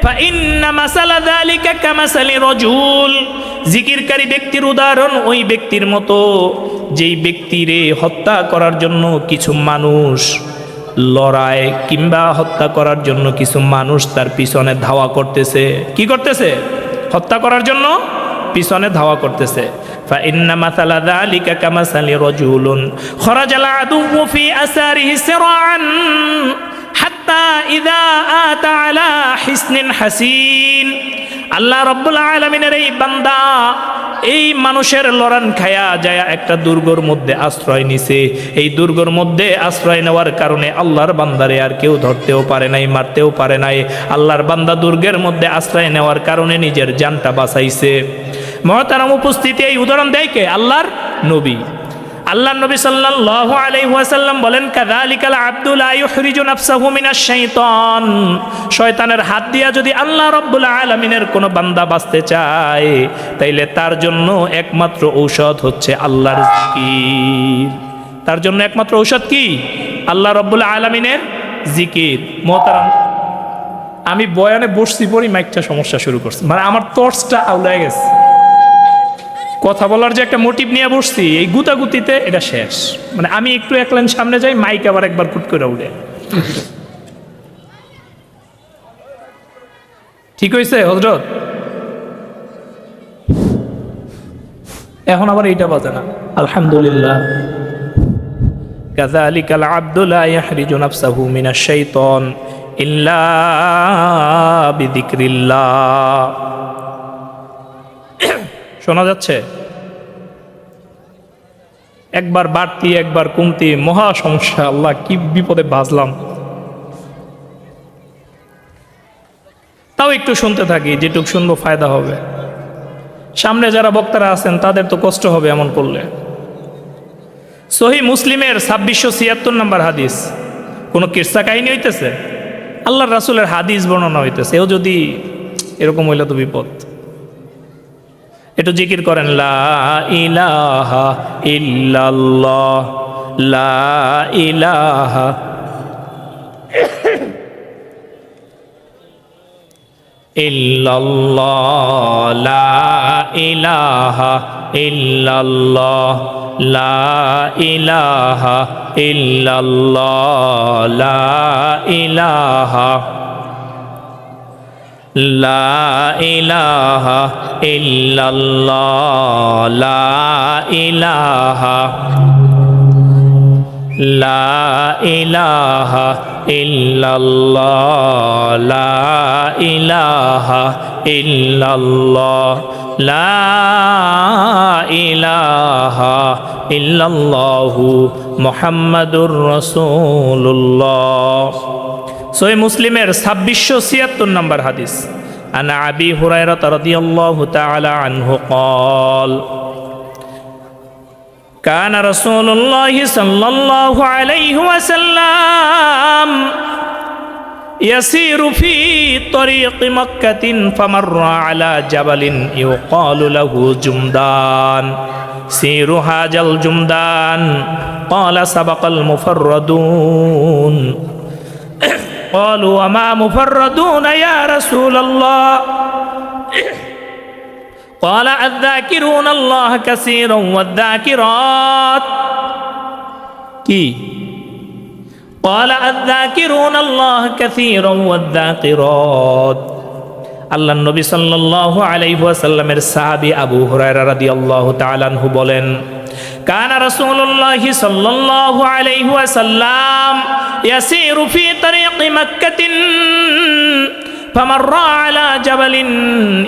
ফাইন্না মাসালা যালিকা কামাসালি রাজুল, জিকিরকারী ব্যক্তির উদাহরণ ওই ব্যক্তির মতো যেই ব্যক্তিরে হত্যা করার জন্য কিছু মানুষ লড়াই কিংবা হত্যা করার জন্য কিছু মানুষ তার পিছনে ধাওয়া করতেছে। কি করতেছে? হত্যা করার জন্য পিছনে ধাওয়া করতেছে। فإن مثل ذلك كمثل رجل خرج العدو في أثاره سراعا حتى إذا آتى على حصن حصين আল্লাহ রাব্বুল আলামিনের এই বান্দা এই মানুষের লড়ান খায়া যায় একটা দুর্গর মধ্যে আশ্রয় নিছে। এই দুর্গর মধ্যে আশ্রয় নেওয়ার কারণে আল্লাহর বান্দারে আর কেউ ধরতেও পারে নাই, মারতেও পারে নাই। আল্লাহর বান্দা দুর্গের মধ্যে আশ্রয় নেওয়ার কারণে নিজের জানটা বাঁচাইছে। মহতারাম উপস্থিতি, এই উদাহরণ দেয় কে? আল্লাহর নবী। আল্লাহর নবী সাল্লাল্লাহু আলাইহি ওয়াসাল্লাম বলেন, কাযালিকাল আবদু লা ইউখরিজু নাফসাহু মিনাশ শাইতান। শয়তানের হাত দিয়া যদি আল্লাহ রাব্বুল আলামিনের কোনো বান্দা বাঁচতে চায়, তাইলে তার জন্য একমাত্র ঔষধ হচ্ছে আল্লাহর জিকির। তার জন্য একমাত্র ঔষধ কি? আল্লাহ রাব্বুল আলামিনের জিকির। মোহতারাম, আমি বয়ানে বসছি পরই মাইকটা সমস্যা শুরু করছে, মানে আমার টর্চটা আউলায় গেছে। কথা বলার যে একটা মোটিভ নিয়ে বসছি, এই গুতাগুতিতে এটা শেষ। মানে আমি একটু এক লাইন সামনে যাই, মাইক আবার একবার ফুট করে উঠে। ঠিক হয়েছে হযরত? এখন আবার এইটা বাজে না। আলহামদুলিল্লাহ। কাযালিকাল আবদু লা ইয়াহরিজু নাফসাহু মিনাশ শাইতান ইল্লা বিযিকরিল্লাহ। শোনা যাচ্ছে? একবার বাড়তি একবার কমতি, মহা সমস্যা। আল্লাহ, কি বিপদে বাজলাম। তাও একটু শুনতে থাকি, যেটুক শুনবো ফায়দা হবে। সামনে যারা বক্তারা আছেন তাদের তো কষ্ট হবে এমন করলে। সহিহ মুসলিমের 2676 নম্বর হাদিস। কোনো কিসসা কাহিনী হইতেছে? আল্লাহর রাসূলের হাদিস বর্ণনা হইতেছে। এও যদি এরকম হইলে তো বিপদ। একটু জিকির করেন, লা ইলাহা ইল্লাল্লাহ, লা ইলাহা ইল্লাল্লাহ, লা ইলাহা ইল্লাল্লাহ, লা ইলাহা ইল্লাল্লাহ, লা ইলাহা লা ইলাহা ইল্লাল্লাহ, লা ইলাহা লা ইলাহা ইল্লাল্লাহ, লা ইলাহা ইল্লাল্লাহ, লা ইলাহা ইল্লাল্লাহু মুহাম্মাদুর রাসূলুল্লাহ। সহিহ মুসলিমের 2676 নম্বর হাদিস। আনা আবি হুরায়রা রাদিয়াল্লাহু তাআলা আনহু قال كان رسول الله صلى الله عليه وسلم يسير في طريق مكة فمر على جبل يقال له جمدان سير هذا الجمدان قال سبق المفردون قالوا وما مفردون يا رسول الله قال الذاكرون الله كثيرا والذاكرات কি قال الذاكرون الله كثيرا والذاكرات আল্লাহর নবী সাল্লাল্লাহু আলাইহি ওয়াসাল্লামের সাহাবী আবু হুরায়রা রাদিয়াল্লাহু তাআলা আনহু বলেন, কানা রাসূলুল্লাহ সাল্লাল্লাহু আলাইহি ওয়াসাল্লাম ইয়াসিরু ফি তরিqi মাক্কাতিন ফামাররা আলা জাবালিন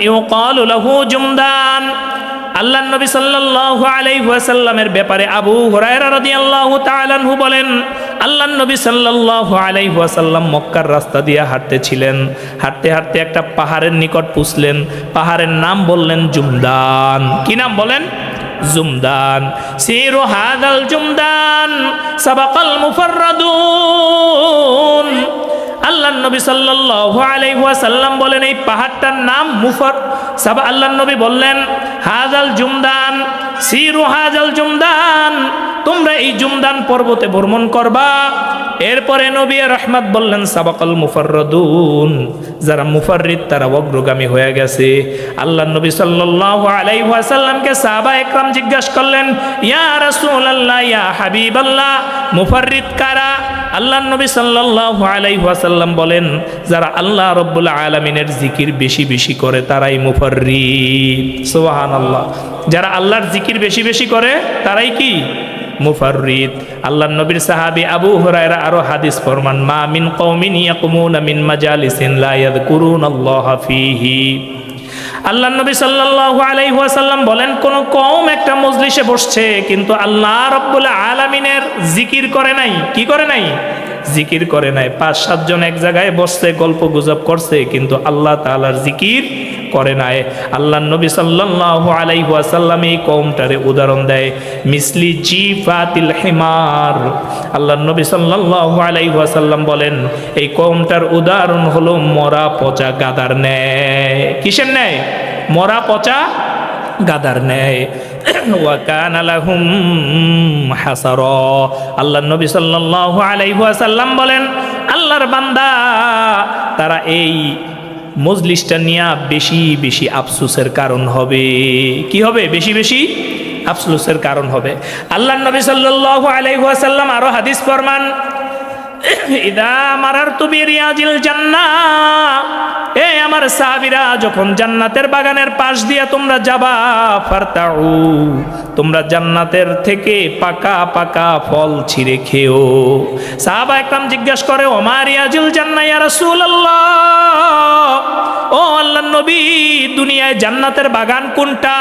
ইউকালু লাহু জুমদান। আল্লাহর নবী সাল্লাল্লাহু আলাইহি ওয়াসাল্লামের ব্যাপারে আবু হুরায়রা রাদিয়াল্লাহু তাআলা আনহু বলেন, আল্লাহর নবী সাল্লাল্লাহু আলাইহি ওয়াসাল্লাম মক্কার রাস্তা দিয়ে হাঁটতেছিলেন। হাঁটতে হাঁটতে একটা পাহাড়ের নিকট পৌঁছলেন। পাহাড়ের নাম বললেন জুমদান। কি নাম বলেন? জুমদান। সিরু হাদাল জুমদান সাবাকাল মুফাররাদুন। আল্লাহর নবী সাল্লাল্লাহু আলাইহি ওয়াসাল্লাম বলেন, এই পাহাড়টার নাম আল্লাহর নবী বললেন, হাজাল জুমদান, সিরু হাজাল জুমদান, তোমরা এই জুমদান পর্বতে ভ্রমণ করবা। এরপরে নবী রহমত বললেন, সাবাকাল মুফাররাদুন, যারা মুফাররিদ তারা অগ্রগামী হয়ে গেছে। আল্লাহর নবী সাল্লাল্লাহু আলাইহি ওয়াসাল্লামকে সাহাবা একরাম জিজ্ঞাসা করলেন, ইয়া রাসূলুল্লাহ, ইয়া হাবিবাল্লাহ, মুফাররিদ কারা? আল্লাহর নবী সাল্লাল্লাহু আলাইহি ওয়াসাল্লাম বলেন, যারা আল্লাহ রাব্বুল আলামিনের জিকির বেশি বেশি করে তারাই মুফাররিদ। সুবহানাল্লাহ। যারা আল্লাহর জিকির বেশি বেশি করে তারাই কি? মুফাররিদ। আল্লাহর নবীর সাহাবী আবু হুরায়রা আরো হাদিস ফরমান, মা মিন কওমিন ইয়াকুমুনা মিন মাজালিসিন লা ইয়াযকুরুনাল্লাহা ফীহি। আল্লাহর নবী সাল্লাল্লাহু আলাইহি ওয়াসাল্লাম বলেন, কোন কওম একটা মজলিসে বসছে কিন্তু আল্লাহ রাব্বুল আলামিনের জিকির করে নাই। কি করে নাই? জিকির করে নাই। 5-7 জন এক জায়গায় বসছে, গল্প গুজব করছে, কিন্তু আল্লাহ তাআলার জিকির করে নাই। আল্লাহর নবী সাল্লাল্লাহু আলাইহি ওয়াসাল্লাম এই কওমটারে উদাহরণ দেয়, মিসলি জিফাতিল হিমার। আল্লাহর নবী সাল্লাল্লাহু আলাইহি ওয়াসাল্লাম বলেন, এই কওমটার উদাহরণ হলো মরা পচা গাধার ন্যায়। কিসের ন্যায়? মরা পচা গাধার ন্যায়। ওয়া কানা লাহুম হাসারা। আল্লাহর নবী সাল্লাল্লাহু আলাইহি ওয়াসাল্লাম বলেন, আল্লাহর বান্দা তারা এই মজলিসটা নিয়ে বেশি বেশি আফসোসের কারণ হবে। কি হবে? বেশি বেশি আফসোসের কারণ হবে। আল্লাহর নবী সাল্লাল্লাহু আলাইহি ওয়াসাল্লাম আরো হাদিস ফরমান, ইদা মারারতু বিরিয়াজিল জান্নাহ, এ আমার সাহাবীরা, যখন জান্নাতের বাগানের পাশ দিয়ে তোমরা যাবা, ফারতাউ, তোমরা জান্নাতের থেকে পাকা পাকা ফল ছিঁড়ে খেও। সাহাবা একরাম জিজ্ঞাসা করে, ওমা রিয়াজিল জান্নাহ ইয়া রাসূলুল্লাহ, ও আল্লাহর নবী, দুনিয়ায় জান্নাতের বাগান কোনটা?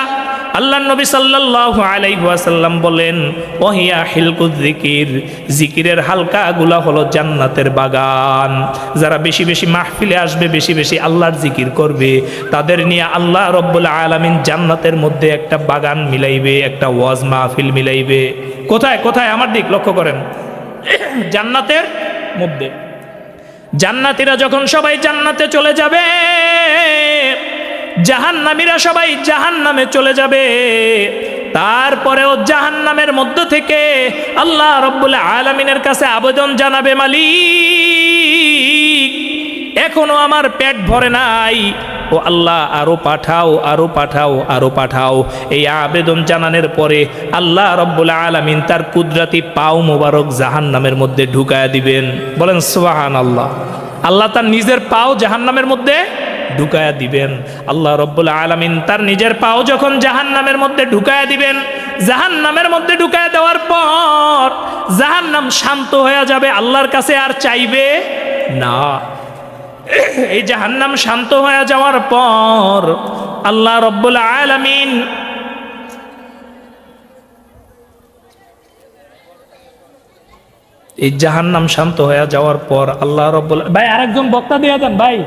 আল্লাহর নবী সাল্লাল্লাহু আলাইহি ওয়াসাল্লাম বলেন, ওহিয়া হিলকুয যিকির, জিকিরের হালকাগুলা হলো জান্নাতের বাগান। যারা বেশি বেশি মাহফিলে আসবে, বেশি বেশি আল্লাহর জিকির করবে, তাদের নিয়ে আল্লাহ রাব্বুল আলামিন জান্নাতের মধ্যে একটা বাগান মিলাইবে, একটা ওয়াজ মাহফিল মিলাইবে। কোথায়? কোথায়? আমার দিক লক্ষ্য করেন, জান্নাতের মধ্যে। জান্নাতীরা যখন সবাই জান্নাতে চলে যাবে, জাহান্নামীরা সবাই জাহান্নামে চলে যাবে, তারপরেও জাহান্নামের মধ্য থেকে আল্লাহ রাব্বুল আলামিনের কাছে আবেদন জানাবে, মালিক, এখনো আমার পেট ভরে নাই, ও আল্লাহ আরো পাঠাও, আরো পাঠাও, আরো পাঠাও। এই আবেদন জানানোর পরে আল্লাহ রাব্বুল আলামিন তার কুদরতি পাও মোবারক জাহান্নামের মধ্যে ঢুকায়া দিবেন। বলেন সুবহানাল্লাহ। আল্লাহ তার নিজের পাও জাহান্নামের মধ্যে ঢুকায়া দিবেন। আল্লাহ রাব্বুল আলামিন তার নিজের পাও যখন জাহান্নামের মধ্যে ঢুকায়া দিবেন, জাহান্নামের মধ্যে ঢুকায়া দেওয়ার পর জাহান্নাম শান্ত হয়ে যাবে, আল্লাহর কাছে আর চাইবে না। এই জাহান্নাম শান্ত হয়ে যাওয়ার পর আল্লাহ রাব্বুল আলামিন এই জাহান্নাম শান্ত হয়ে যাওয়ার পর আল্লাহ রাব্বুল, ভাই আরেকজন বক্তা দিয়ে দেন ভাই,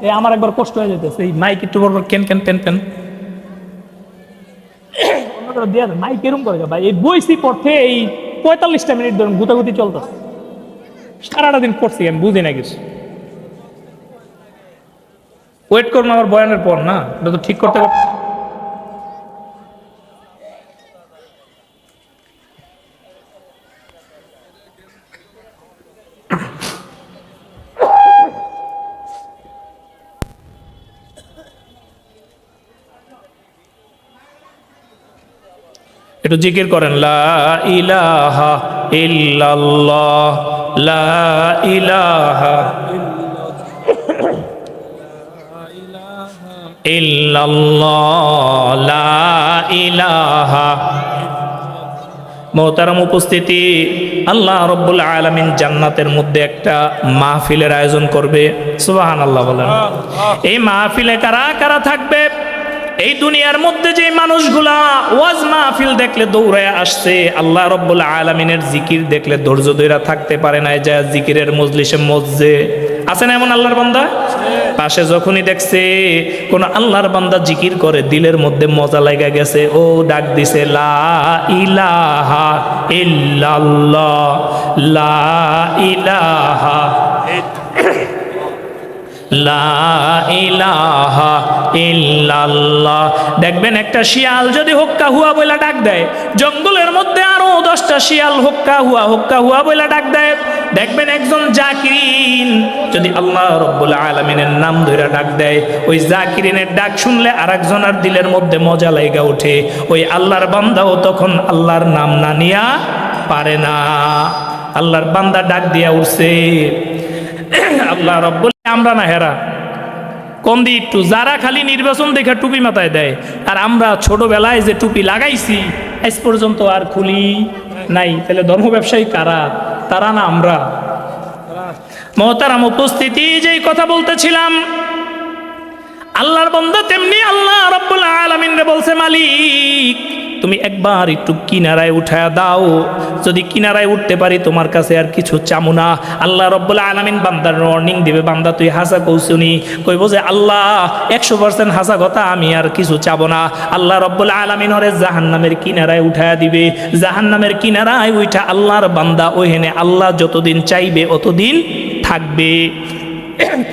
এই আমার একবার কষ্ট হয়ে যেতেছে, এই মাইক একটু বড় কেন কেন পেন পেন দিয়ে দেন, মাইক এরকম করে ভাই। এই বইসি পড়তে এই 45টা মিনিট ধরুন গুতাগুতি চলতেছে, সারাটা দিন পড়ছি, আমি বুঝি না কিছু। ওয়েট করুন আমার বয়ানের পর, না এটা তো ঠিক করতে পারবো। একটু জিকির করেন, লা ইলাহা ইল্লাল্লাহ, লা ইলাহা ইল্লাল্লাহ, লা ইলাহা। মোহতারাম উপস্থিতি, আল্লাহ রাব্বুল আলামিন জান্নাতের মধ্যে একটা মাহফিলের আয়োজন করবে। সুবহানাল্লাহ বলেন। এই মাহফিলে কারা কারা থাকবে? এই দুনিয়ার মধ্যে যে মানুষগুলা ওয়াজ মাহফিল দেখলে দৌড়ায় আসছে, আল্লাহ রাব্বুল আলামিনের জিকির দেখলে ধৈর্য ধরে থাকতে পারে না, যা জিকিরের মজলিসে মজজে আছে না এমন আল্লাহর বান্দা? পাশে যখনই দেখছে কোন আল্লাহর বান্দা জিকির করে, দিলের মধ্যে মজা লাগা গেছে, ও ডাক দিছে, লা ইলাহা ইল্লাল্লাহ, লা ইলাহা লা ইলাহা ইল্লাল্লাহ। দেখবেন একটা শিয়াল যদি হুক্কা হুয়া বইলা ডাক দেয়, জঙ্গলের মধ্যে আরো 10টা শিয়াল হুক্কা হুয়া বইলা ডাক দেয়। দেখবেন একজন জাকিরিন যদি আল্লাহ রাব্বুল আলামিনের নাম ধরে ডাক দেয়, ওই জাকিরিনের ডাক শুনলে আরেকজনের দিলের মধ্যে মজা লাগা ওঠে। ওই আল্লাহর বান্দাও তখন আল্লাহর নাম না নিয়া পারে না। আল্লাহর বান্দা ডাক দিয়া উঠছে, আল্লাহ রব্বুল আমরা না হেরা কম দি একটু, যারা খালি নির্বাচন দেখে টুপি মাথায় দেয়, আর আমরা ছোটবেলায় যে টুপি লাগাইছি আজ পর্যন্ত আর খুলি নাই, তাহলে ধর্ম ব্যবসায়ী কারা? তারা না আমরা? মহতারাম উপস্থিতি, যেই কথা বলতেছিলাম, আল্লাহর বান্দা তেমনি আল্লাহ রাব্বুল আলামিন রে বলছে, মালিক তুমি একবার একটু কিনারায় উঠায়া দাও, যদি কিনারায় উঠতে পারি তোমার কাছে আর কিছু চামু না। আল্লাহ রাব্বুল আলামিন বান্দার ওয়ার্নিং দিবে, বান্দা তুই হাসা কৌশুনি, কইব যে আল্লাহ 100% হাসা কথা, আমি আর কিছু চাবো না। আল্লাহ রাব্বুল আলামিন ওরে জাহান্নামের কিনারায় উঠায়া দিবে। জাহান্নামের কিনারায় উঠা আল্লাহর বান্দা ওইখানে আল্লাহ যতদিন চাইবে অতদিন থাকবে।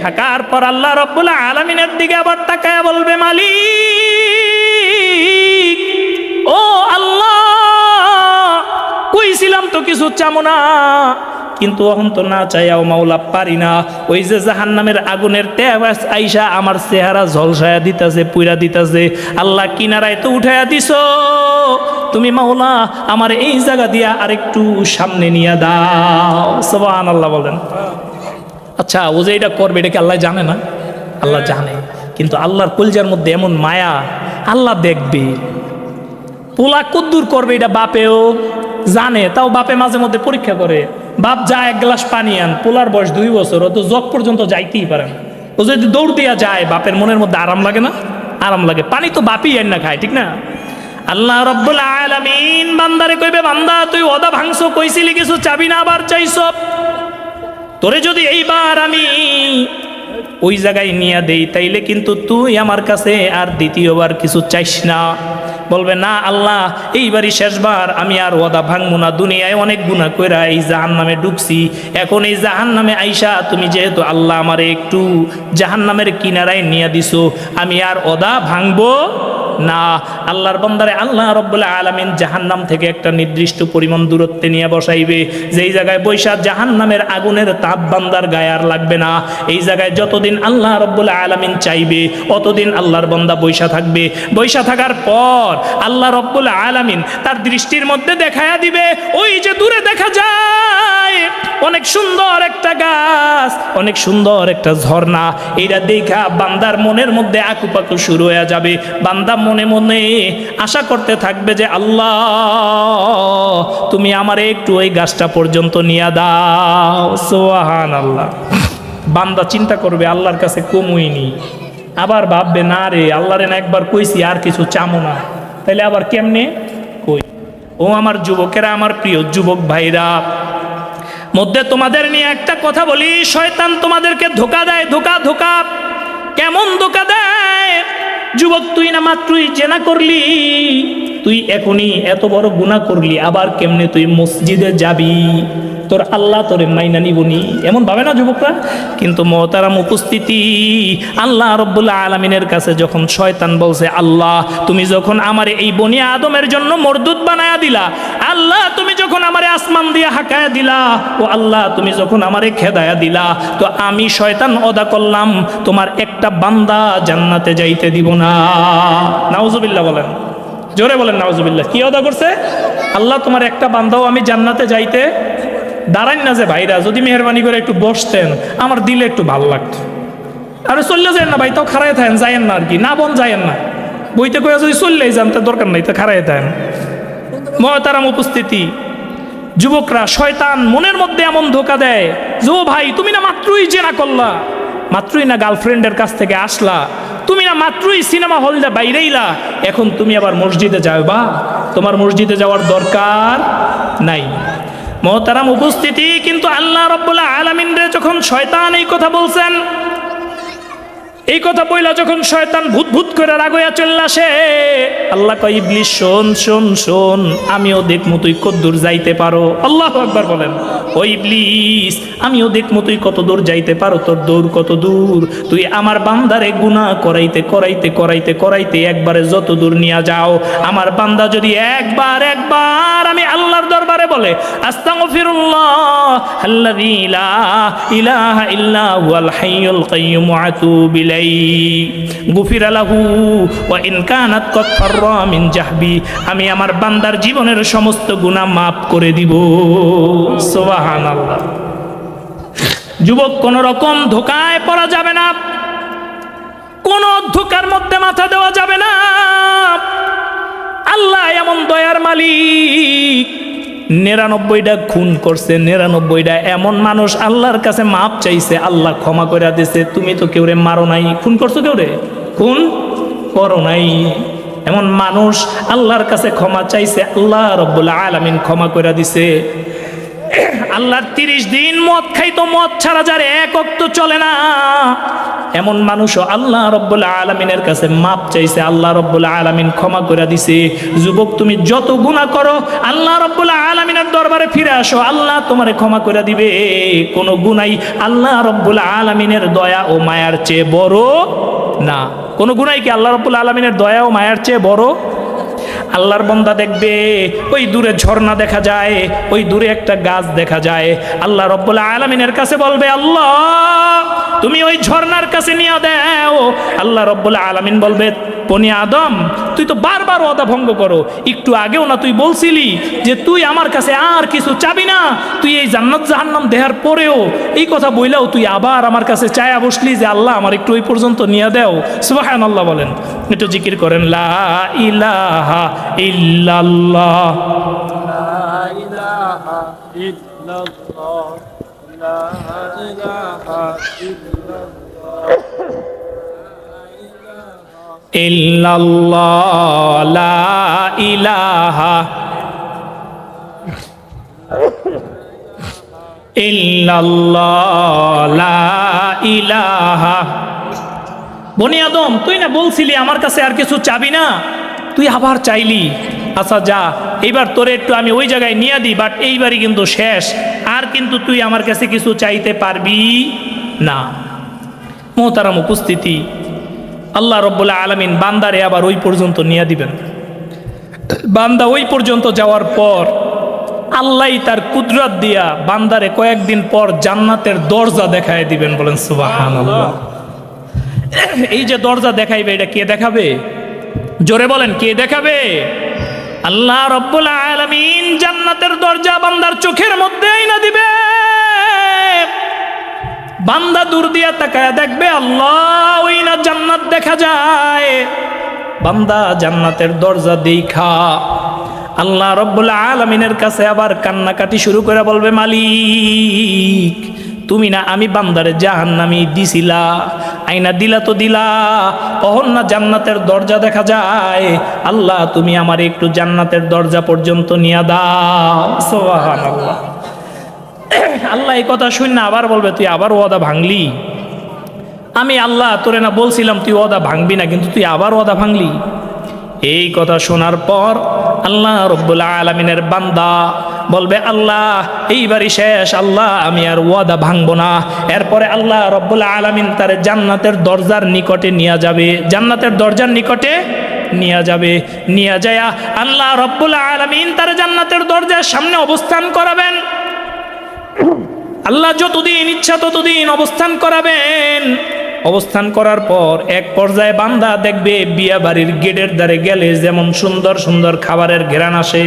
থাকার পর আল্লাহ রাব্বুল আলামিনের দিকে আবার তাকায়া বলবে, মালিক ও আল্লাহ, কইছিলাম তো কিছু চামো না, কিন্তু এখন তো না চাইয়াও মাওলা পারি না। ওই যে জাহান্নামের আগুনের তেজ আইসা আমার চেহারা ঝলসায়া দিতাছে, পুইরা দিতাছে। আল্লাহ কিনারায় তো উঠাইয়া দিছো, তুমি মাওলা আমার এই জায়গা দিয়া আরেকটু সামনে নিয়ে দাও। সুবহানাল্লাহ বলেন। আচ্ছা, ও যে এটা করবে এটা কি আল্লাহ জানে না? আল্লাহ জানে, কিন্তু আল্লাহর কলজার মধ্যে এমন মায়া, আল্লাহ দেখবে। পোলা কদ্দুর করবে এটা বাপেও জানে, তাও বাপে মাঝে মধ্যে পরীক্ষা করে। বাপ যা এক গ্লাস পানি আন, পোলার বয়স 2 বছর, ও তো জগ পর্যন্ত যাইতেই পারে না। ও যদি দৌড় দিয়া যায়, বাপের মনের মধ্যে আরাম লাগে না? আরাম লাগে। পানি তো বাপই আন না খায়, ঠিক না? আল্লাহ রাব্বুল আলামিন বান্দারে কইবে, বান্দা তুই ওদা ভাঙছো, কইছিলি কিছু চাবি না, আবার চাইছো। তোরে যদি এইবার আমি ওই জায়গায় নিয়ে দেই, তাইলে কিন্তু তুই আমার কাছে আর দ্বিতীয়বার কিছু চাইস না। বলবে, না আল্লাহ, এইবারই শেষবার, আমি আর ওয়াদা ভাঙবো না। দুনিয়ায় অনেক গুনাহ কইরা এই জাহান্নামে ঢুকছি, এখন এই জাহান্নামে আইসা তুমি যেহেতু আল্লাহ আমারে একটু জাহান্নামের কিনারায় নিয়ে দিছো, আমি আর ওয়াদা ভাঙবো না। আল্লাহর বান্দারে আল্লাহ রাব্বুল আলামিন জাহান্নাম থেকে একটা নির্দিষ্ট পরিমাণ দূরত্বে নিয়ে বসাইবে, যেই জায়গায় বৈশা জাহান্নামের আগুনের তাপ বান্দার গায়ে আর লাগবে না। এই জায়গায় যতদিন আল্লাহ রাব্বুল আলামিন চাইবে অতদিন আল্লাহর বান্দা বৈশা থাকবে। বৈশা থাকার পর আল্লাহ রাব্বুল আলামিন তার দৃষ্টির মধ্যে দেখায়া দিবে, ওই যে দূরে দেখা যায় অনেক সুন্দর একটা গাছ, অনেক সুন্দর একটা ঝর্ণা, এইটা দেখা বান্দার মনের মধ্যে আকুপাকু শুরু হয়ে যাবে। বান্দা মনে মনে আশা করতে থাকবে যে আল্লাহ তুমি আমারে একটু ওই গাছটা পর্যন্ত নিয়ে দাও। সুবহানাল্লাহ। বান্দা চিন্তা করবে আল্লাহর কাছে কমুইনি, আবার ভাববে না রে, আল্লাহরে না একবার কইছি আর কিছু চামো না, তাইলে আবার কেমনে কই। ও আমার যুবকেরা, আমার প্রিয় যুবক ভাইরা, মধ্যে তোমাদের নিয়ে একটা কথা বলি, শয়তান তোমাদেরকে ধোঁকা দেয়। ধোঁকা ধোঁকা কেমন ধোঁকা দেয়? যুবক, তুই না মাত্রই জেনা করলি, তুই এখনই এত বড় গুনাহ করলি, আবার কেমনে তুই মসজিদে যাবি? তোর আল্লাহ তোরে মাইনা নিবনি, এমন ভাবে না যুবকরা? কিন্তু মহতারাম উপস্থিতি, আল্লাহ রাব্বুল আলামিনের কাছে যখন শয়তান বলছে, আল্লাহ তুমি যখন আমারে এই বনি আদমের জন্য মরদুদ বানায়া দিলা, আল্লাহ তুমি যখন আমারে আসমান দিয়ে হাঁকায়া দিলা, ও আল্লাহ তুমি যখন আমারে খেদায়া দিলা, তো আমি শয়তান ওয়াদা করলাম তোমার একটা বান্দা জান্নাতে যাইতে দিব না। নাউজুবিল্লাহ বলেন, জোরে বলেন নাউজুবিল্লাহ। কি ওয়াদা করছে? আল্লাহ তোমার একটা বান্দাও আমি জান্নাতে যাইতে দাঁড়ান না। যে ভাইরা যদি মেহরবানি করে একটু বসতেন, আমার দিলে একটু ভালো লাগতো। আরে চললে যায়েন না ভাই, তাও খারাই থাকেন, যায়েন না আর কি, না বোন যায়েন না, বইতে কয়ে যদি চললেই যান তা দরকার নাই, তা খারাই থাকেন। মহতারাম উপস্থিতি, যুবকরা, শয়তান মনের মধ্যে এমন ধোঁকা দেয় যে ও ভাই তুমি না মাত্রই জেনা করলা, মাত্রই না গার্লফ্রেন্ডের কাছ থেকে আসলা, তুমি না মাত্রই সিনেমা হলটা বাইরেইলা, এখন তুমি আবার মসজিদে যাবা? তোমার মসজিদে যাওয়ার দরকার নাই। মহতারাম উপস্থিতি, কিন্তু আল্লাহ রাব্বুল আলামিন রে যখন শয়তান এই কথা বলছেন, এই কথা বইলা যখন শয়তান ভূত ভূত করে রাগয়া চলে আসে, আল্লাহ কয়, ইবলিস শোন শোন শোন, আমিও দেখমু তুই কতদূর যাইতে পারো। আল্লাহু আকবার বলেন। ও ইবলিস, আমিও দেখমু তুই কত দূর যাইতে পারো, তোর দৌড় কত দূর, তুই আমার বান্দারে গুনাহ করাইতে করাইতে করাইতে করাইতে একবারে যত দূর নিয়ে যাও, আমার বান্দা যদি একবার আমি আল্লাহর দরবারে বলে আস্তাগফিরুল্লাহ আল্লাযী লা ইলাহা ইল্লা হুয়াল হাইয়ুল কাইয়্যুম ওয়া আতুবু ইলাইহি, শাই গুফিরা লাহু ওয়া ইন কানাত কদ ফাররা মিন জাহবি, আমি আমার বান্দার জীবনের সমস্ত গুনাহ মাফ করে দিব। সুবহানাল্লাহ। যুবক, কোন রকম ধোঁকায় পড়া যাবে না, কোন ধোঁকার মধ্যে মাথা দেওয়া যাবে না। আল্লাহ এমন দয়ার মালিক, 99টা খুন করছে, 99টা এমন মানুষ আল্লাহর কাছে মাপ চাইছে, আল্লাহ ক্ষমা করে দিছে। তুমি তো কেউরে মারো নাই, খুন করছো কেউরে? খুন করো নাই। এমন মানুষ আল্লাহর কাছে ক্ষমা চাইছে, আল্লাহ রাব্বুল আলামিন ক্ষমা করে দিছে। আল্লাহর 30 দিন মদ খাইতো, মদ ছাড়া যার এক ওয়াক্ত চলে না, এমন মানুষও আল্লাহ রাব্বুল আলামিনের কাছে মাপ চাইছে, আল্লাহ রাব্বুল আলামিন ক্ষমা করে দিছে। যুবক, তুমি যত গুনাহ করো আল্লাহ রাব্বুল আলামিনের দরবারে ফিরে আসো, আল্লাহ তোমারে ক্ষমা করে দিবে। কোনো গুনাই আল্লাহ রাব্বুল আলামিনের দয়া ও মায়ার চেয়ে বড় না। কোনো গুনাই কি আল্লাহ রাব্বুল আলামিনের দয়া ও মায়ার চেয়ে বড়? আল্লাহর বান্দা দেখবে ওই দূরে ঝর্ণা দেখা যায়, ওই দূরে একটা গাছ দেখা যায়, আল্লাহ রাব্বুল আলামিনের কাছে বলবে, আল্লাহ তুমি ওই ঝর্ণার কাছে নিয়ে দাও। আল্লাহ রাব্বুল আলামিন বলবে, বনি আদম তুই তো বারবার ওয়াদা ভঙ্গ করো, একটু আগেও না তুই বলছিলি যে তুই আমার কাছে আর কিছু চাবি না, তুই এই জান্নাত জাহান্নাম দেখার পরেও এই কথা বইলাও তুই আবার আমার কাছে চায়া বসলি যে আল্লাহ আমার একটু ওই পর্যন্ত নিয়ে দাও। সুবহানাল্লাহ বলেন, একটু জিকির করেন, লা ইলাহা ইল্লাল্লাহ, লা ইলাহা ইল্লাল্লাহ, লা ইলাহা ইল্লাল্লাহ, ইল্লাল্লাহ, লা ইলাহা ইল্লাল্লাহ, লা ইলাহা। বনি আদম তুই না বলছিলি আমার কাছে আর কিছু চাবি না, তুই আবার চাইলি। আচ্ছা যা, এইবার তোরে একটু আমি ওই জায়গায় নিয়ে দিই, বাট এইবারই কিন্তু শেষ, আর কিন্তু তুই আমার কাছে কিছু চাইতে পারবি না। মোহতারাম উপস্থিতি, আল্লাহ রাব্বুল আলামিন বান্দারে আবার ওই পর্যন্ত নিয়ে দিবেন। বান্দা ওই পর্যন্ত যাওয়ার পর আল্লাহ তার কুদরত দিয়া বান্দারে কয়েকদিন পর জান্নাতের দরজা দেখায় দিবেন। বলেন সুবহানাল্লাহ। এই যে দরজা দেখাইবে, এটা কে দেখাবে? জোরে বলেন, কে দেখাবে? আল্লাহ রাব্বুল আলামিন জান্নাতের দরজা বান্দার চোখের মধ্যে আইনা দিবে। বান্দা দূর দিয়া তাকায় দেখবে আল্লাহ ওই না জান্নাত দেখা যায়। বান্দা জান্নাতের দরজা দেখা আল্লাহ রাব্বুল আলামিনের কাছে আবার কান্নাকাটি শুরু করে বলবে, মালিক তুমি না আমি বান্দারে জাহান্নামী দিছিলা, আইনা দিলা তো দিলা, অহন না জান্নাতের দরজা দেখা যায়। আল্লাহ তুমি আমার একটু জান্নাতের দরজা পর্যন্ত নিয়ে দাও। সুবহানাল্লাহ। আল্লাহ এই কথা শুন না আবার বলবে, তুই আবার ওয়াদা ভাঙলি। আমি আল্লাহ তোরে না বলছিলাম তুই ওয়াদা ভাঙবি না, কিন্তু তুই আবার ওয়াদা ভাঙলি। এই কথা শোনার পর আল্লাহ রাব্বুল আলামিনের বান্দা বলবে, আল্লাহ এইবারই শেষ, আল্লাহ আমি আর ওয়াদা ভাঙবো না। এরপরে আল্লাহ রাব্বুল আলামিন তার জান্নাতের দরজার নিকটে নিয়ে যাবে, জান্নাতের দরজার নিকটে নিয়ে যাবে। নিয়ে যায় আল্লাহ রাব্বুল আলামিন তার জান্নাতের দরজার সামনে অবস্থান করাবেন। আল্লাহ যতদিন ইচ্ছা ততদিন অবস্থান করাবেন। অবস্থান করার পর এক পর্যায়ে বান্দা দেখবে বিয়া বাড়ির গেটের ধারে গেলে যেমন সুন্দর সুন্দর খাবারের ঘেরান আসে,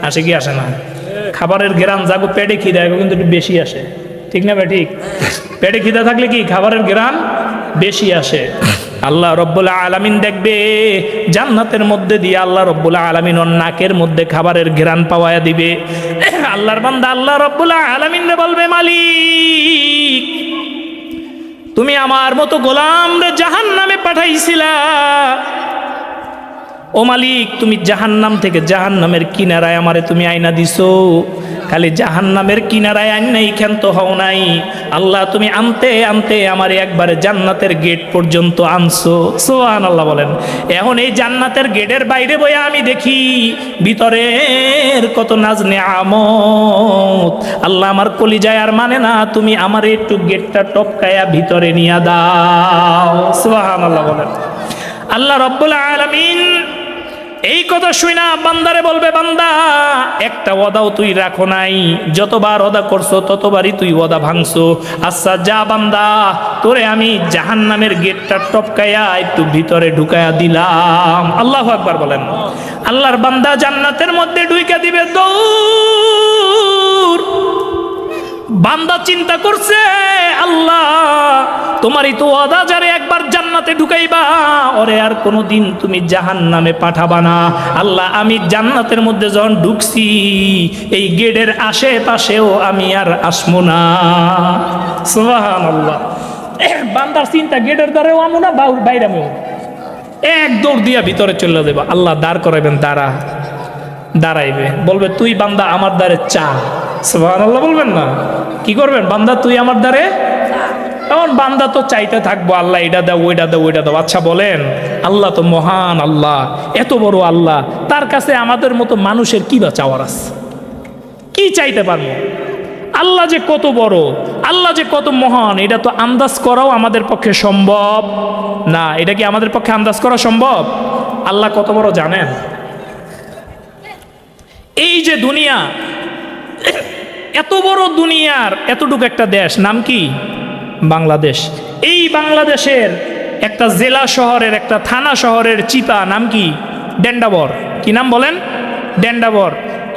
আসে কি আসে না? খাবারের ঘেরান যাগো পেটে খিদা কিন্তু একটু বেশি আসে, ঠিক না ভাই? ঠিক, পেটে খিদা থাকলে কি খাবারের ঘেরান বেশি আসে। আল্লাহ রাব্বুল আলামিন দেখবে জান্নাতের মধ্যে দিয়ে আল্লাহ রাব্বুল আলামিন ওর নাকের মধ্যে খাবারের ঘেরান পাওয়ায়া দিবে। আল্লাহর বান্দা আল্লাহ রাব্বুল আলামিন বলবে, মালিক তুমি আমার মতো গোলাম রে জাহান্নামে পাঠাইছিলা, ও মালিক তুমি জাহান্নাম থেকে জাহান্নামের কিনারায় আমারে তুমি আইনা দিছো, খালি জাহান্নামের কিনারায় আইন নাই ক্ষান্ত হও নাই। আল্লাহ তুমি আনতে আনতে আমারে একবারে জান্নাতের গেট পর্যন্ত আনছো। সুবহানাল্লাহ বলেন। এখন এই জান্নাতের গেটের বাইরে বইয়া আমি দেখি ভিতরের কত নাজ নেয়ামত। আল্লাহ আমার কলিজায় আর মানে না, তুমি আমারে একটু গেটটা টপকায়া ভিতরে নিয়ে দাও। সুবহানাল্লাহ বলেন। আল্লাহ রাব্বুল আলামিন এই কথা শুই না বান্দারে বলবে, বান্দা একটা ওয়াদাও তুই রাখো নাই, যতবার ওয়াদা করছো ততবারই তুই ওয়াদা ভাঙছো। আচ্ছা যা বান্দা, তোরে আমি জাহান্নামের গেটটা টপকাইয়া একটু ভিতরে ঢুকায়া দিলাম। আল্লাহু আকবার বলেন। আল্লাহর বান্দা জান্নাতের মধ্যে ঢুইকা দিবে দৌড়। বান্দা চিন্তা করছে, আল্লাহ তোমারই তো ওয়াদা, যারে একবার জান্নাতে ঢুকাইবা ওরে আর কোনোদিন তুমি জাহান্নামে পাঠাবা না। আল্লাহ আমি জান্নাতের মধ্যে যখন ঢুকছি এই গেটের আশেপাশেও আমি আর আসবো না। সুবহানাল্লাহ। বান্দার চিন্তা, গেটের দ্বারেও আমো না, বাইরে আমিও। এক দৌড় দিয়া ভিতরে চলে দেবা। আল্লাহ দাঁড় করাইবেন, দাঁড়াইবে, বলবে তুই বান্দা আমার দ্বারে চা। সুবহানাল্লাহ বলবেন না? কি করবেন? বান্দা তুই আমার দ্বারে। তখন বান্দা তো চাইতে থাকবো, আল্লাহ এটা দাও, ওইটা দাও, ওইটা দাও। আচ্ছা বলেন, আল্লাহ তো মহান আল্লাহ, এত বড় আল্লাহ, তার কাছে আমাদের মতো মানুষের কি বা চাওয়ার আছে? কি চাইতে পারবো? আল্লাহ যে কত বড়, আল্লাহ যে কত মহান, এটা তো আন্দাজ করাও আমাদের পক্ষে সম্ভব না। এটা কি আমাদের পক্ষে আন্দাজ করা সম্ভব? আল্লাহ কত বড় জানেন? এই যে দুনিয়া, এত বড় দুনিয়ার এতটুকু একটা দেশ, নাম কি? বাংলাদেশ। এই বাংলাদেশের একটা জেলা শহরের, একটা থানা শহরের চিপা, নাম কি? ডেন্ডাবর। কি নাম বলেন? ডেন্ডাবর।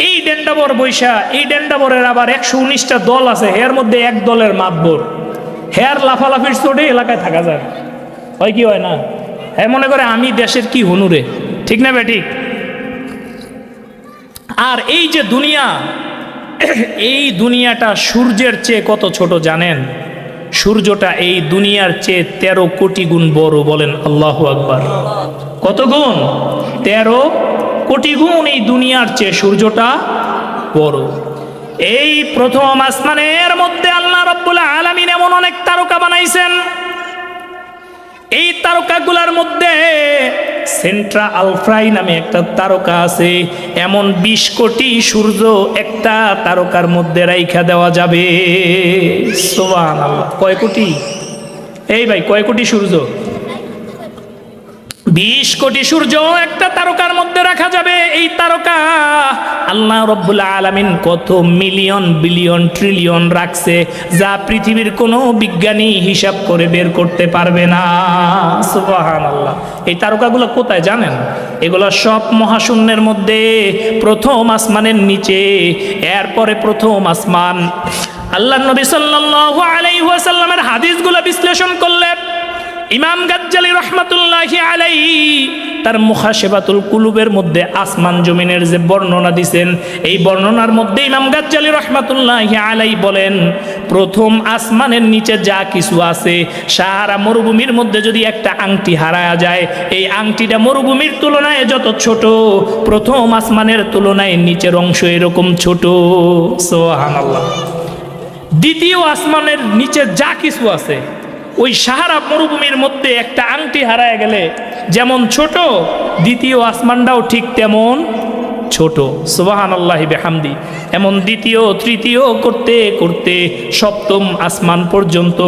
এই ডেন্ডাবর বৈশা, এই ডেন্ডাবরের আবার 119টা দল আছে, এর মধ্যে এক দলের মাতবর। হেয়ার লাফালাফির চোটে এলাকায় থাকা যায়, হয় কি হয় না? হ্যাঁ, মনে করে আমি দেশের কি হনুরে, ঠিক না বেঠিক? আর এই যে দুনিয়া, এই দুনিয়াটা সূর্যের চেয়ে কত ছোট জানেন? সূর্যটা এই দুনিয়ার চেয়ে 13 কোটি গুণ বড়। বলেন আল্লাহু আকবার। কত গুণ? 13 কোটি গুণ এই দুনিয়ার চেয়ে সূর্যটা বড়। এই প্রথম আসমানের মধ্যে আল্লাহ রাব্বুল আলামিন এমন অনেক তারকা বানাইছেন। এই তারকাগুলোর মধ্যে সেন্ট্রা আলফ্রাই নামে একটা তারকা আছে। এমন 20 কোটি সূর্য একটা তারকার মধ্যে রাইখা দেওয়া যাবে। সুবহানাল্লাহ। কয় কোটি? এই ভাই, কয় কোটি সূর্য? 20 কোটি সূর্য একটা তারকার মধ্যে রাখা যাবে। এই তারকা আল্লাহ রাব্বুল আলামিন কত মিলিয়ন, বিলিয়ন, ট্রিলিয়ন রাখছে, যা পৃথিবীর কোনো বিজ্ঞানী হিসাব করে বের করতে পারবে না। সুবহানাল্লাহ। এই তারকাগুলো কোথায় জানেন? এগুলো সব মহাশূন্যের মধ্যে, প্রথম আসমানের নিচে, এরপরে প্রথম আসমান। আল্লাহর নবী সাল্লাল্লাহু আলাইহি ওয়াসাল্লামের হাদিসগুলো বিশ্লেষণ করলে ইমাম গাজ্জালি রহমাতুল্লাহি আলাইহি তার মুখাশেবাতুল কুলুবের মধ্যে আসমান জমিনের যে বর্ণনা দিছেন, এই বর্ণনার মধ্যে ইমাম গাজ্জালি রহমাতুল্লাহি আলাইহি বলেন, প্রথম আসমানের নিচে যা কিছু আছে, সাহারা মরুভূমির মধ্যে যদি একটা আংটি হারায়া যায়, এই আংটিটা মরুভূমির তুলনায় যত ছোট, প্রথম আসমানের তুলনায় নিচের অংশ এরকম ছোট। সুবহানাল্লাহ। দ্বিতীয় আসমানের নিচে যা কিছু আছে, ওই সাহারা মরুভূমির মধ্যে একটা আংটি হারায় গেলে যেমন ছোট, দ্বিতীয় আসমানটাও ঠিক তেমন ছোট। সুবহানাল্লাহি বিহামদি। এমন দ্বিতীয়, তৃতীয় করতে করতে সপ্তম আসমান পর্যন্ত।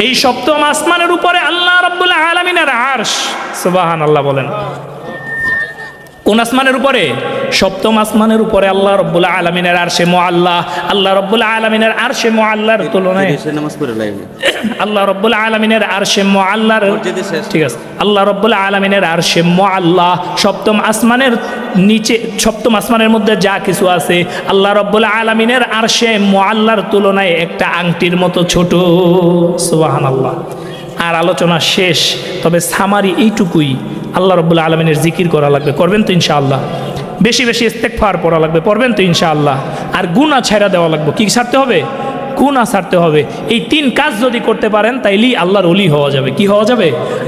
এই সপ্তম আসমানের উপরে আল্লাহ রাব্বুল আলামিনের আরশ। সুবহানাল্লাহ বলেন। কোন আসমানের উপরে? সপ্তম আসমানের উপরে আল্লাহ রাব্বুল আলামিনের আরশে মুআল্লা। আল্লাহ রাব্বুল আলামিনের আরশে মুআল্লার তুলনায় আল্লাহ রাব্বুল আলামিনের আরশে মুআল্লার, ঠিক আছে, আল্লাহ রাব্বুল আলামিনের আরশে মুআল্লা সপ্তম আসমানের নিচে, সপ্তম আসমানের মধ্যে যা কিছু আছে, আল্লাহ রাব্বুল আলামিনের আরশে মুআল্লার তুলনায় একটা আংটির মতো ছোট। সুবহানাল্লাহ। আর আলোচনা শেষ, তবে সামারি এইটুকুই, আল্লাহ রাব্বুল আলামিনের জিকির করা লাগবে, করবেন তো ইনশাআল্লাহ? বেশি বেশি ইস্তেগফার পড়া লাগবে, পড়বেন তো ইনশাআল্লাহ? আর গুনাহ ছাড়া দেওয়া লাগবে। কি ছাড়তে হবে? গুনাহ ছাড়তে হবে। এই 3 কাজ যদি করতে পারেন, তাইলেই আল্লাহর ওলি হওয়া যাবে। কি হওয়া যাবে?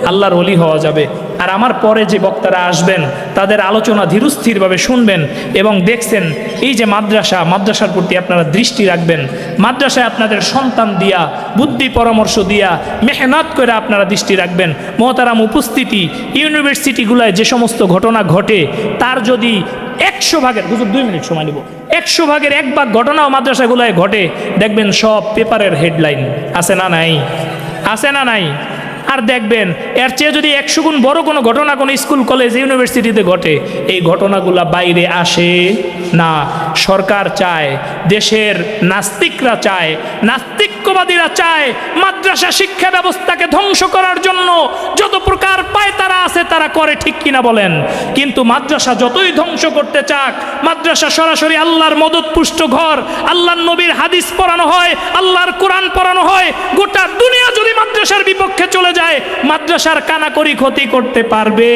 আল্লাহর ওলি হওয়া যাবে। আর আমার পরে যে বক্তারা আসবেন, তাদের আলোচনা ধীরস্থিরভাবে শুনবেন এবং দেখছেন এই যে মাদ্রাসার প্রতি আপনারা দৃষ্টি রাখবেন। মাদ্রাসায় আপনাদের সন্তান দিয়া, বুদ্ধি পরামর্শ দিয়া, মেহনত করে আপনারা দৃষ্টি রাখবেন। মহতারাম উপস্থিতি, ইউনিভার্সিটিগুলায় যে সমস্ত ঘটনা ঘটে, তার যদি 100 ভাগের, হুজুর 2 মিনিট সময় নিব, 100 ভাগের 1 ভাগ ঘটনাও মাদ্রাসাগুলায় ঘটে, দেখবেন সব পেপারের হেডলাইন। আছে না নাই? আছে না নাই? আর দেখবেন এর চেয়ে যদি 100 গুণ বড় কোনো ঘটনা কোনো স্কুল কলেজ ইউনিভার্সিটিতে ঘটে, এই ঘটনাগুলা বাইরে আসে না। সরকার চায়, দেশের নাস্তিকরা চায়, নাস্তিক্যবাদীরা চায় মাদ্রাসা শিক্ষা ব্যবস্থাকে ধ্বংস করার জন্য যত প্রকার পায় তারা আছে তারা করে, ঠিক কিনা বলেন? কিন্তু মাদ্রাসা যতই ধ্বংস করতে চাক, মাদ্রাসা সরাসরি আল্লাহর মদত পুষ্ট ঘর, আল্লাহর নবীর হাদিস পড়ানো হয়, আল্লাহর কোরআন পড়ানো হয়। গোটা দুনিয়া যদি মাদ্রাসার বিপক্ষে চলে যায়, মাদ্রাসার কানাকড়ি ক্ষতি করতে পারবে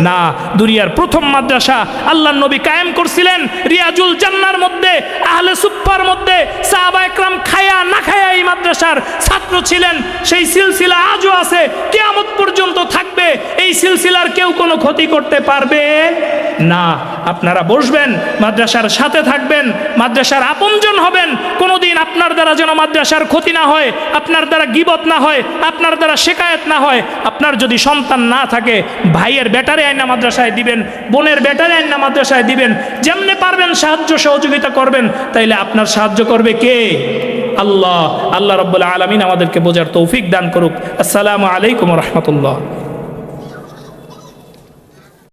না। দুনিয়ার প্রথম মাদ্রাসা আল্লাহর নবী কায়েম করছিলেন রিয়াজুল জান্নার মধ্যে, আহলে সুফফার মধ্যে। সাহাবা একরাম খায়া না খায়া এই মাদ্রাসার ছাত্র ছিলেন। সেই সিলসিলা আজও আছে, কিয়ামত পর্যন্ত থাকবে। এই সিলসিলার কেউ কোনো ক্ষতি করতে পারবে না। আপনারা বসবেন, মাদ্রাসার সাথে থাকবেন, মাদ্রাসার আপনজন হবেন। কোনোদিন আপনার দ্বারা যেন মাদ্রাসার ক্ষতি না হয়, আপনার দ্বারা গীবত না হয়, আপনার দ্বারা শিকায়েত না হয়। আপনার যদি সন্তান না থাকে, ভাইয়ের বেটারে আইনা মাদ্রাসায় দিবেন, বোনের বেটারে আইনা মাদ্রাসায় দিবেন। যেমনে পারবেন সাহায্য সহযোগিতা করবেন। তাইলে আপনার সাহায্য করবে কে? আল্লাহ। আল্লাহ রাব্বুল আলামিন আমাদেরকে বোঝার তৌফিক দান করুক। আসসালামু আলাইকুম ওয়া রাহমাতুল্লাহ।